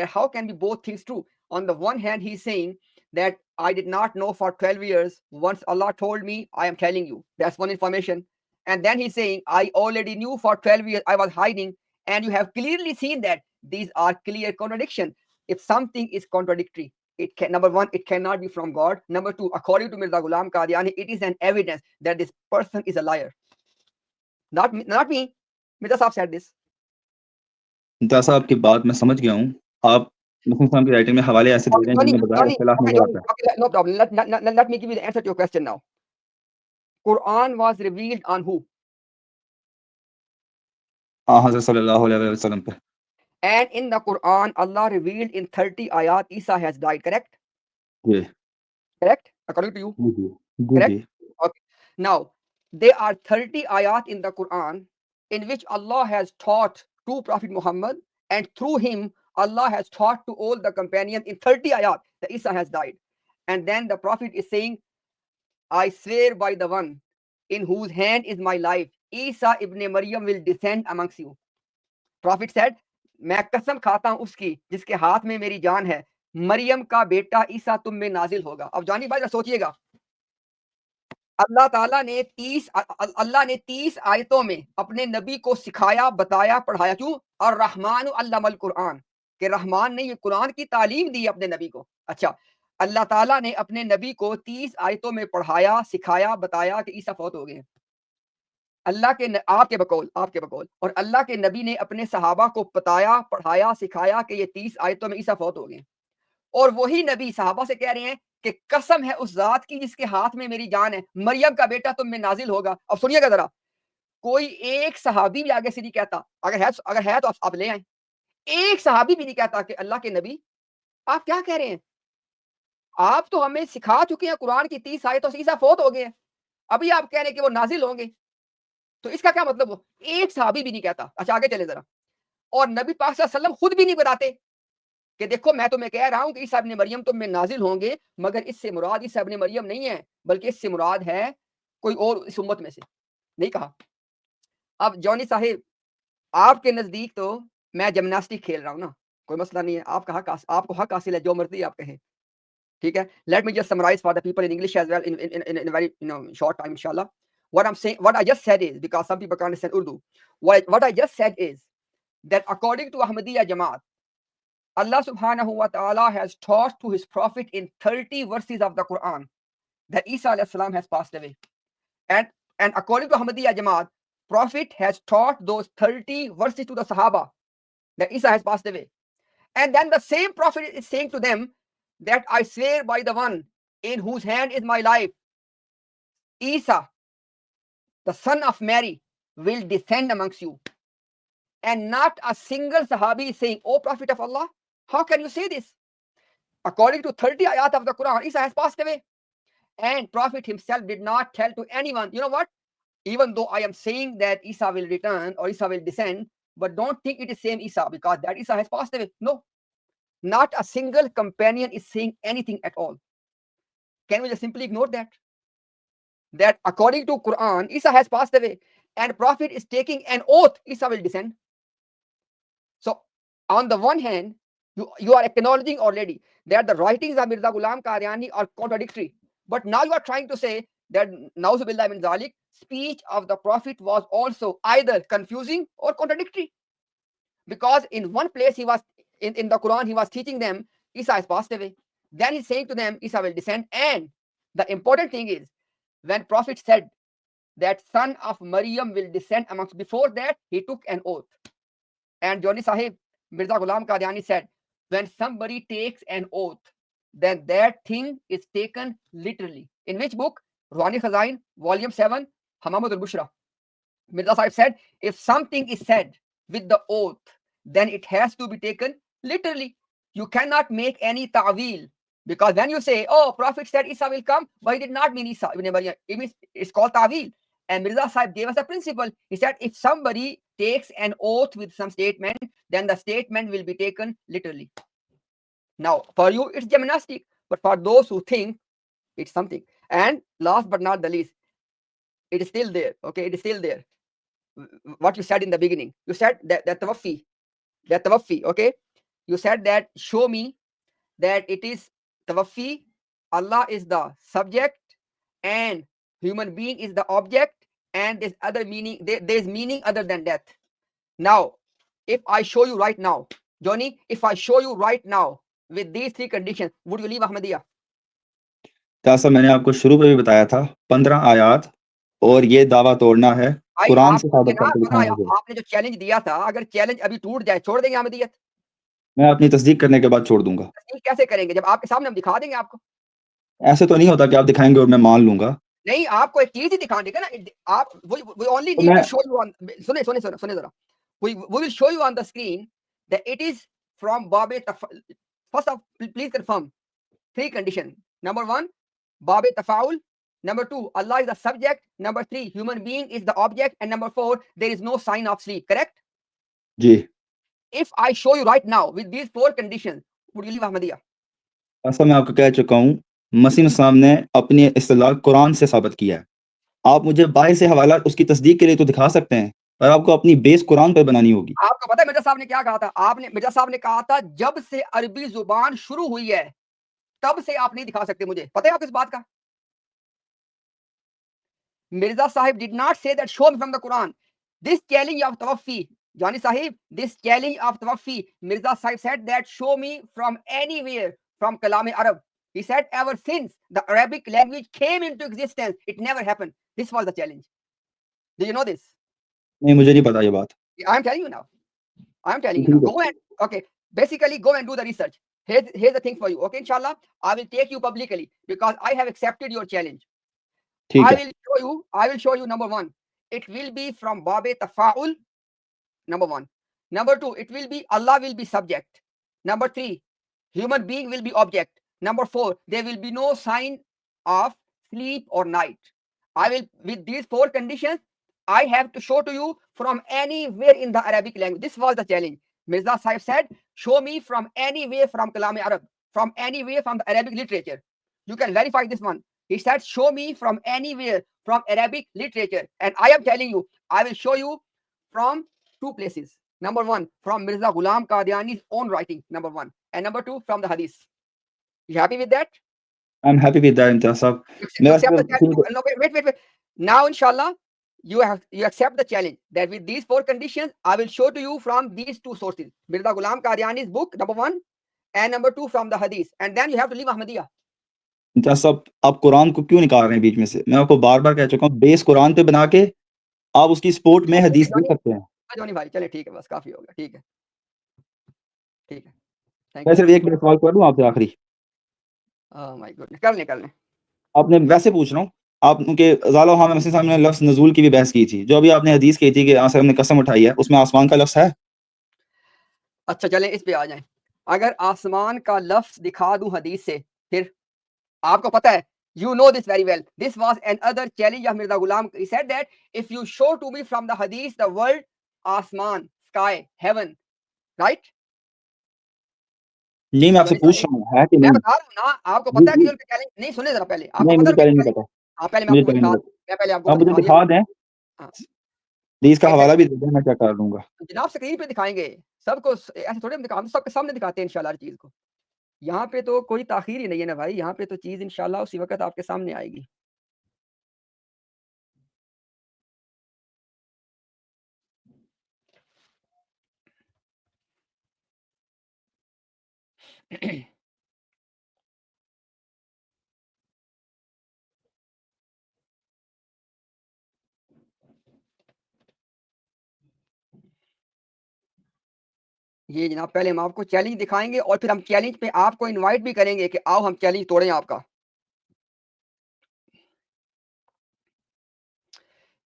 how can be both things true? On the one hand, he's saying that I did not know for 12 years. Once Allah told me, I am telling you. That's one information. And then he's saying, I already knew for 12 years I was hiding. And you have clearly seen that these are clear contradictions. If something is contradictory, it can, number one, it cannot be from God. Number two, according to Mirza Ghulam Qadiani, it is an evidence that this person is a liar. Not me. Mirza Sahib said this. Mumtaz साहब की बात मैं समझ गया हूँ। आप मुस्लिम साहब की राइटिंग में हवाले ऐसे दे रहे हैं जिनमें बगैर इख्तिलाफ नज़र आता है। Okay, no problem. Let me give you the answer to your question now. Quran was revealed on who? हाँ, हज़रत सल्लल्लाहु अलैहि वसल्लम पे। And in the Quran, Allah revealed in 30 ayat, Isa has died. Correct? Ji. Correct? According to you. Ji. Correct? जी। Okay. Now, there are 30 ayat in the Quran in which Allah has taught to Prophet Muhammad, and through him, Allah has taught to all the companions in 30 ayat that Isa has died. And then the Prophet is saying, I swear by the one in whose hand is my life, Isa ibn Maryam will descend amongst you. Prophet said, मैं कसम खाता हूं उसकी जिसके हाथ में मेरी जान है, मरियम का बेटा ईसा तुम में नाजिल होगा। अब जानी भाई सोचिएगा, अल्लाह ताला ने 30 आयतों में अपने नबी को सिखाया, बताया, पढ़ाया। क्यों? और रहमान अल्लमल कुरान, के रहमान ने ये कुरान की तालीम दी अपने नबी को। अच्छा, अल्लाह ताला ने अपने नबी को 30 आयतों में पढ़ाया, सिखाया, बताया कि ईसा फौत हो गए। अल्लाह के आपके बकौल और अल्लाह के नबी ने अपने सहाबा को बताया, पढ़ाया, सिखाया कि ये 30 आयतों में ईसा फौत हो गए। और वही नबी सहाबा से कह रहे हैं कि कसम है उस जात की जिसके हाथ में मेरी जान है, मरियम का बेटा तुम में नाजिल होगा। अब सुनिएगा जरा, कोई एक सहाबी भी आगे से नहीं कहता, अगर है तो आप ले आए। एक सहाबी भी नहीं कहता कि अल्लाह के नबी आप क्या कह रहे हैं, आप तो हमें सिखा चुके हैं कुरान की 30 आयतों से ईसा फौत हो गए हैं, अभी आप कह रहे हैं कि वो नाजिल होंगे, तो इसका क्या मतलब हुआ? एक सहाबी भी नहीं कहता। अच्छा आगे चले जरा, और नबी पाक सल्लल्लाहु अलैहि वसल्लम खुद भी नहीं बताते कि देखो मैं तुम्हें कह रहा हूं कि ईसा इब्न मरियम तुम में नाजिल होंगे, मगर इससे मुराद ईसा इब्न मरियम नहीं है, बल्कि इससे मुराद है कोई और इस उम्मत में से। नहीं कहा। अब जॉनी साहिब, आपके नजदीक तो मैं जिम्नास्टिक खेल रहा हूं ना, कोई मसला नहीं है, आपको हक हासिल है जो मर्जी आप कहें, ठीक है। Let me just summarize for the people in English as well in a very short time inshallah. What I just said is, because some people can't understand Urdu, what I just said is that according to Ahmadiyya Jamaat, Allah subhanahu wa ta'ala has taught to his prophet in 30 verses of the Quran that Isa alayhi salam has passed away. And according to Ahmadiyya Jamaat, prophet has taught those 30 verses to the Sahaba that Isa has passed away. And then the same prophet is saying to them that I swear by the one in whose hand is my life, Isa, the son of Mary, will descend amongst you. And not a single Sahabi is saying, "Oh Prophet of Allah, how can you say this?" According to 30 ayat of the Quran, Isa has passed away. And Prophet himself did not tell to anyone, you know what? Even though I am saying that Isa will return or Isa will descend, but don't think it is same Isa, because that Isa has passed away. No, not a single companion is saying anything at all. Can we just simply ignore that? That according to Quran, Isa has passed away, and Prophet is taking an oath, Isa will descend. So on the one hand, you are acknowledging already that the writings of Mirza Ghulam Qadiani are contradictory. But now you are trying to say that Nauzubillah min Zalik, speech of the Prophet was also either confusing or contradictory. Because in one place he was in the Quran, he was teaching them Isa has passed away. Then he's saying to them, Isa will descend. And the important thing is, when Prophet said that son of Maryam will descend amongst, before that he took an oath. And Joni Sahib, Mirza Ghulam Qadiani said, when somebody takes an oath, then that thing is taken literally. In which book? Ruhani Khazain, volume 7, Hamamud al-Bushra. Mirza Sahib said, if something is said with the oath, then it has to be taken literally. You cannot make any ta'wil. Because when you say, oh, Prophet said Isa will come, but he did not mean Isa. It means it's called ta'wil. And Mirza Sahib gave us a principle. He said, if somebody takes an oath with some statement, then the statement will be taken literally. Now, for you, it's gymnastic. But for those who think it's something. And last but not the least, it is still there. Okay, it is still there. What you said in the beginning. You said that tawaffi, okay? You said that show me that it is tawaffi, Allah is the subject and human being is the object, and there's other meaning, there's meaning other than death. Now, if I show you right now, Johnny, if I show you right now with these three conditions, would you leave Ahmadiyya? जैसा मैंने आपको शुरू में भी बताया था, 15 आयात और ये दावा तोड़ना है, भाई कुरान से आपको साबित जनाब करके पता है, दिखाना है। आपने जो चैलेंज दिया था, अगर चैलेंज अभी टूट जाए, छोड़ देंगे अहमदियत? मैं अपनी तस्दीक करने के बाद छोड़ दूंगा। तस्दीक कैसे करेंगे जब आपके सामने हम दिखा देंगे आपको? ऐसे तो नहीं होता कि आप दिखाएंगे और मैं मान लूंगा। नहीं, आपको एक चीज ही दिखा देगा ना। आप we only तो need मैं to show you on, सुने जरा, we will show you on the screen that it is from Babe Tafa'ul. First of, please confirm 3 conditions. Number 1, Babe Tafa'ul. Number 2, Allah is the subject. Number 3, human being is the object. And number 4, there is no sign of sleep. Correct? Ji. If I show you right now with these 4 conditions, would you leave Ahmadiyya? ऐसा मैं आपको कह चुका हूँ, मसीह इस्लाम ने अपनी इस्तिलाह कुरान से साबित किया है। आप मुझे बाहर से हवाला उसकी तस्दीक के लिए तो दिखा सकते हैं, पर आपको अपनी बेस कुरान पर बनानी होगी। आपको पता है मिर्जा साहब ने क्या कहा था? मिर्जा साहब ने कहा था, जब से अरबी जुबान शुरू हुई है, तब से आप नहीं दिखा सकते मुझे। पता है आपको इस बात का? Mirza Sahib did not say that show me from the Quran. This challenge of tawaffi, Jani Sahib, this challenge of tawaffi, Mirza Sahib said that show me from anywhere from Kalam Arab. He said ever since the Arabic language came into existence, it never happened. This was the challenge. Do you know this? नहीं, मुझे नहीं पता ये बात। I am telling you now. I am telling you now. Go and, okay, basically go and do the research. here's the thing for you. Okay, inshallah, I will take you publicly because I have accepted your challenge. ठीक I है will show you number one. It will be from Babe Tafa'ul. Number one. Number two, it will be Allah will be subject. Number three, human being will be object. Number four, there will be no sign of sleep or night. I will, with these four conditions, I have to show to you from anywhere in the Arabic language. This was the challenge. Mirza Sahib said, show me from anywhere from Kalam Arab, from anywhere from the Arabic literature. You can verify this one. He said, show me from anywhere from Arabic literature. And I am telling you, I will show you from two places. Number one, from Mirza Ghulam Qadiani's own writing, number one. And number two, from the hadith. You happy with that? I am happy with that Imtiaz साहब You मेरा accept the सिर्फ challenge. No, wait. Now, inshallah, you accept the challenge that with these four conditions, I will show to you from these two sources. Mirza Ghulam Qadiani's book, number one, and number two, from the hadith. And then you have to leave Ahmadiyya. Imtiaz साहब आप कुरान को क्यों निकाल रहे हैं बीच में से मैं आपको बार बार कह चुका हूँ बेस कुरान पे बना के आप उसकी सपोर्ट में हदीस दे सकते हैं जोनी भाई चले ठीक है बस काफी होगा ठीक है थैंक मैं यू सिर्फ एक मिनट सवाल कर दूं आपसे आखिरी ओह माय गॉड कर लें आपने वैसे पूछ रहा हूँ आप उनके ज़ाला वहाँ में मसीह साहब ने लफ्ज़ नज़ूल की भी बहस की थी जो अभी आपने हदीस कही थी कि आसर हमने कसम उठाई है उसमें आसमान का लफ्ज़ है अच्छा चलें इस पे आ जाएं अगर आसमान का लफ्ज़ दिखा दूं हदीस से फिर आपको पता है you know this very well this was another challenge of Mirza Ghulam he said that if you show to me from the hadith the world asman sky heaven right नहीं मैं आपसे पूछ रहा हूँ है कि मैं नहीं बता रहा हूँ ना आपको पता है कि उनका चैलेंज नहीं सुने जरा पहले आपको नहीं पता मुझे है पहले नहीं पता हाँ पहले मैं मुझे आपको पहले दिखा नहीं पता मैं पहले आपको आप मुझे दिखा दें हाँ प्लीज का कैसे? हवाला भी दे दें मैं चेक कर लूंगा जनाब स्क्रीन पे दिखाएंगे सबको ऐसे थोड़े हम दिखा सबके सामने दिखाते हैं इंशाल्लाह हर चीज को यहाँ पे तो कोई ताखीर ही नहीं है ना भाई यहाँ पे तो चीज इंशाल्लाह उसी वक्त आपके सामने आएगी ये जनाब पहले हम आपको चैलेंज दिखाएंगे और फिर हम चैलेंज पे आपको इनवाइट भी करेंगे कि आओ हम चैलेंज तोड़ें आपका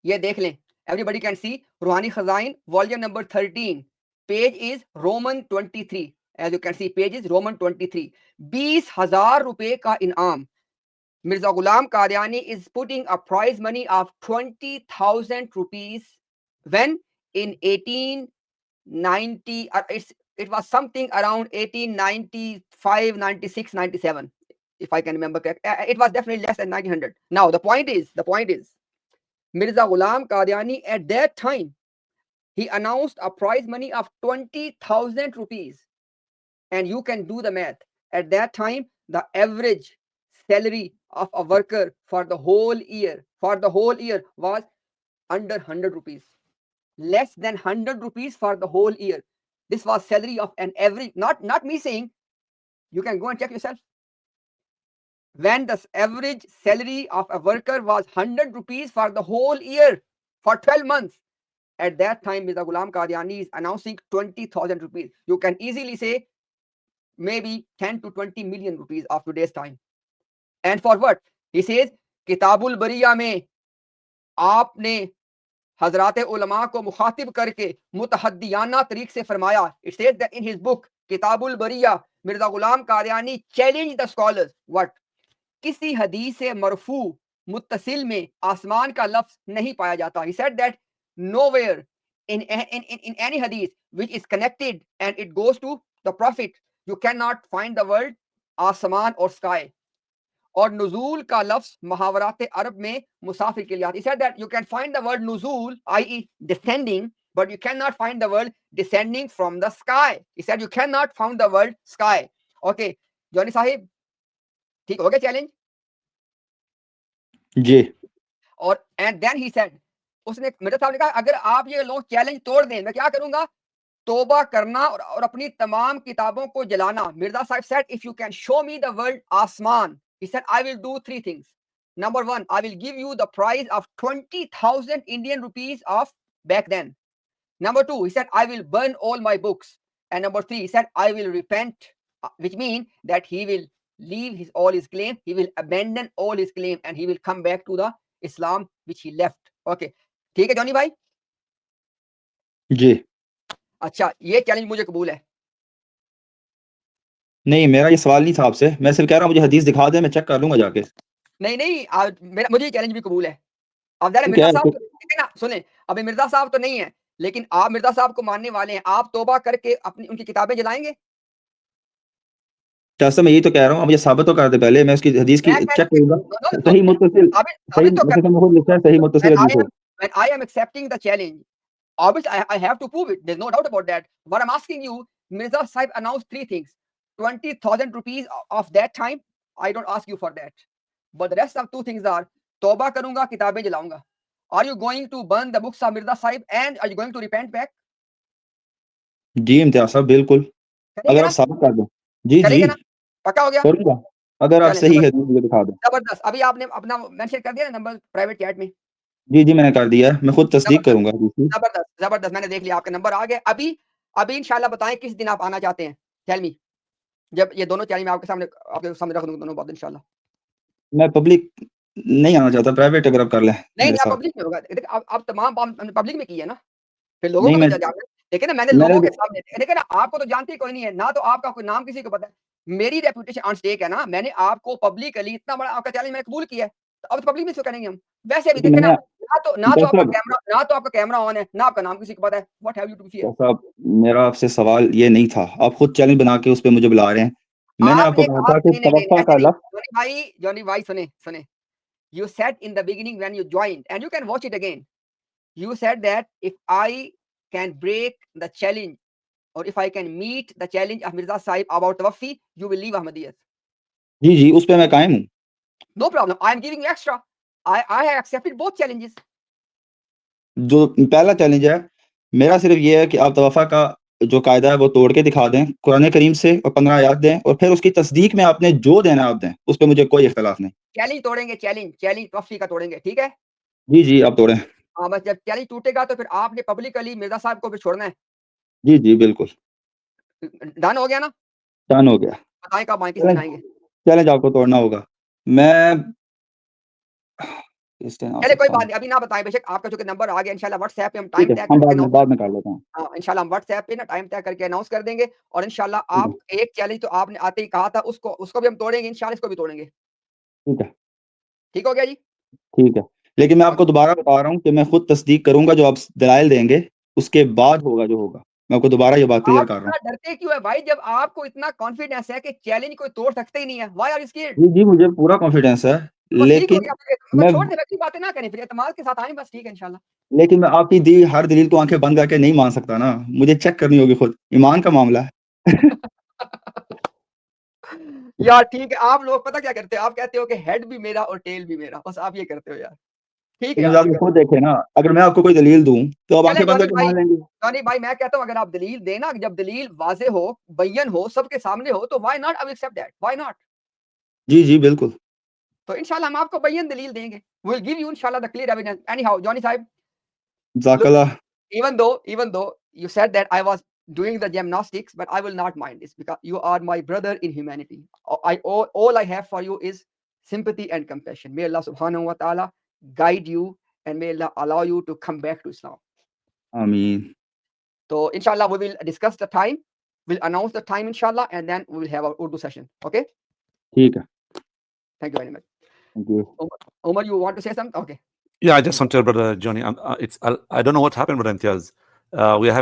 ये देख लें everybody can see Ruhani Khazain volume number 13 page is Roman 23 as you can see page is Roman 23 20,000 रुपए का इनाम Mirza Ghulam Qadiani is putting a prize money of 20,000 rupees when in 1890 it was something around 1895 96 97 if I can remember correct it was definitely less than 1900 now the point is Mirza Ghulam Qadiani at that time he announced a prize money of 20,000 rupees and you can do the math at that time the average salary of a worker for the whole year was under 100 rupees less than 100 rupees for the whole year this was salary of an average not me saying you can go and check yourself when the average salary of a worker was 100 rupees for the whole year for 12 months at that time Mirza Ghulam Qadiani is announcing 20,000 rupees you can easily say maybe 10 to 20 million rupees of today's time and for what he says किताबुल बरिया में आपने हजरात उलमा को मुखातिब करके मुतहद्दियाना तरीक से फरमाया it says that in his book किताबुल बरिया Mirza Ghulam Qadiani challenge the scholars what किसी हदीस से मरफू मुत्तसिल में आसमान का लफ्ज नहीं पाया जाता he said that nowhere in any hadith which is connected and it goes to the prophet you cannot find the word आसमान और sky और नुजूल का लफ्ज मुहावरात अरब में मुसाफिर के लिए आता है. He said that you can find the word nuzul, i.e. descending, but you cannot find the word descending from the sky. He said you cannot find the word sky. Okay, Johnny Sahib ठीक हो गया challenge जी और and then he said उसने मेरे साहब ने कहा अगर आप ये लोग चैलेंज तोड़ दें मैं क्या करूंगा तोबा करना और अपनी तमाम किताबों को जलाना मिर्जा साहब said if you can show me the word आसमान he said I will do three things number one I will give you the prize of 20,000 Indian rupees of back then number two he said I will burn all my books and number three he said I will repent which means that he will leave all his claim, he will abandon all his claim, and he will come back to the Islam which he left. Okay, ठीक है Johnny भाई? जी अच्छा, ये challenge मुझे कबूल है। नहीं, मेरा ये सवाल नहीं था आपसे, मैं सिर्फ कह रहा हूँ मुझे हदीस दिखा दें, मैं चेक कर लूंगा जाके। नहीं, मुझे ये चैलेंज भी कबूल है। अब ज़रा ठीक मिर्जा है, साहब ठीक है ना, सुने, अभी मिर्जा साहब तो नहीं है, लेकिन आप मिर्जा साहब को मानने वाले हैं, आप तौबा करके अपनी उनकी किताबें जलाएंगे? मैं यही तो कह रहा हूँ, आप मुझे साबित तो कर दे पहले, मैं उसकी हदीस की मैं कह चेक रहा हूँ करूंगा। सही मुत्तसिल, साबित सही साबित तो कर, मैं खुद लिखा है, सही मुत्तसिल हदीस हो। when I am accepting the challenge, obviously I have to prove it. There's no doubt about that. What I'm asking you, Mirza Sahib announced 3 things. 20,000 rupees of that time, I don't ask you for that. But the rest of 2 things are, तौबा करूंगा, किताबें जलाऊंगा. Are you going to burn the books of Mirza Sahib and are you going to repent back? जी इम्तियाज साहब, बिल्कुल, करेंगे अगर आप ना? साबित कर दें। जी जी करेंगे ना? पक्का हो गया? करूंगा, अगर आप चलें, सही हदीस मुझे दिखा दें। जबरदस्त। अभी आपने अपना मेंशन कर दिया ना नंबर प्राइवेट चैट में? जी जी मैंने कर दिया है, मैं खुद तस्दीक करूंगा हदीस की। जबरदस्त, मैंने देख लिया, आपका नंबर आ गया। अभी इंशाल्लाह बताएं किस दिन आप आना चाहते हैं? टेल मी, जब ये दोनों चैलेंज मैं आपके सामने रख दूंगा दोनों बात इंशाल्लाह। मैं पब्लिक नहीं आना चाहता, प्राइवेट अगर आप कर लें नहीं मेरे नहीं, साथ। पब्लिक में होगा। देखिए अब तमाम पब्लिक में की है ना, फिर लोगों नहीं को मैं तो जानना है। देखिए ना, मैंने मैंने लोगों के सामने, देखिए ना, आपको तो जानते ही कोई नहीं है ना, तो आपका कोई नाम किसी को पता है। मेरी रेपुटेशन ऑन स्टेक है ना, मैंने आपको पब्लिकली इतना बड़ा आपका चैलेंज मैंने कबूल किया है, तो अब तो पब्लिक में इसको करेंगे हम। वैसे भी क्योंकि देखिए ना, मैंने ना तो आपका कैमरा ऑन है, ना आपका नाम किसी को पता है। What have you to fear? साहब, मेरा आपसे सवाल ये नहीं था, आप खुद चैलेंज बना के उस पे मुझे बुला रहे हैं। मैंने आपको आपने कहा कहा था कि नहीं, नहीं, नहीं, तवक्का ऐसे का नहीं। लफ्ज़ जॉनी भाई सुने। You said in the beginning when you joined, and you can watch it again. You said that if I can break the challenge, or if I can meet the challenge of Mirza Sahib about Tawaffi, you will leave Ahmadiyyat. जी, जी, उस पे मैं कायम हूँ। No problem. I am giving you extra. I have accepted both challenges. जो पहला challenge है, मेरा सिर्फ ये है कि आप तवफ़ा का जो कायदा है वो तोड़ के दिखा दें, कुरान करीम से और 15 आयत दें और फिर उसकी तस्दीक में आपने जो देना है आप दें, उस पे मुझे कोई इख्तिलाफ नहीं। चैलेंज तोड़ेंगे, चैलेंज तवफ़ी का तोड़ेंगे, ठीक है? जी, जी, आप तोड़ें। हाँ, बस जब चैलेंज टूटेगा तो फिर आपने पब्लिकली मिर्जा साहब को फिर छोड़ना है। जी, जी, बिल्कुल, डन हो गया ना? डन हो गया। बताएं कब आएँ, किस दिन चैलेंज आएँगे? चैलेंज आपको तोड़ना होगा। मैं किस दिन आ चलिए कोई सकता बात हूँ? नहीं, अभी ना बताएँ बेशक, आपका चूँकि नंबर आ गया, इंशाल्लाह व्हाट्सऐप पे हम ठीक टाइम है, तय हम करके बाद में कर लेते हैं। हाँ, इंशाल्लाह हम व्हाट्सऐप पे ना टाइम तय करके अनाउंस कर देंगे और इंशाल्लाह ठीक है, आप एक चैलेंज तो आपने आते ही कहा था, उसको भी हम तोड़ेंगे, इंशाल्लाह इसको भी तोड़ेंगे। ठीक है, ठीक हो गया जी? ठीक है। लेकिन मैं आपको ओके। दोबारा बता रहा हूँ कि मैं खुद तस्दीक करूँगा, जो आप दलाइल देंगे, उसके बाद होगा जो होगा। मैं आपको दोबारा ये बात क्लियर आप कर रहा हूँ। इतना डरते क्यों है भाई, जब आपको इतना कॉन्फिडेंस है कि चैलेंज कोई तोड़ सकते ही नहीं है? Why are you scared? जी, जी, मुझे पूरा कॉन्फिडेंस है, बस ठीक हो लेकिन गया फिर, बस मैं छोड़ दें, वैसी बातें ना करें, फिर एतमाद के साथ आएँ, बस ठीक है इंशाल्लाह। लेकिन मैं आपकी दी हर दलील को आँखें बंद करके नहीं मान सकता ना, मुझे चेक करनी होगी खुद, ईमान का मामला है। यार ठीक है, आप लोग पता क्या करते हो? आप कहते हो कि हेड भी मेरा और टेल भी मेरा, बस आप ये करते हो यार। ठीक है लेकिन यार, आप कोई बात खुद देखें ना, अगर मैं आपको कोई दलील दूँ, तो आप चलें आँखें बंद करके मान लेंगे। जॉनी भाई मैं कहता हूँ, अगर आप दलील देना, जब दलील वाज़ेह हो, बय्यन हो, सबके सामने हो, तो why not, I will accept that, why not? जी, जी, बिल्कुल। तो इंशाल्लाह हम आपको बय्यन दलील देंगे। वी विल गिव यू इंशाल्लाह the clear evidence. Anyhow Johnny साहब, look, जज़ाकल्लाह। even though you said that I was doing the gymnastics, but I will not mind this because you are my brother in humanity. All I have for you is sympathy and compassion. May Allah subhanahu wa ta'ala guide you and may Allah allow you to come back to Islam. आमीन। So inshallah we will discuss the time. We'll announce the time inshallah and then we will have our Urdu session. Okay? ठीक है। Thank you very much. Thank you. Omar, you want to say something? Okay. Yeah, I just want to tell brother Johnny, I don't know what happened, brother Imtiaz. We are having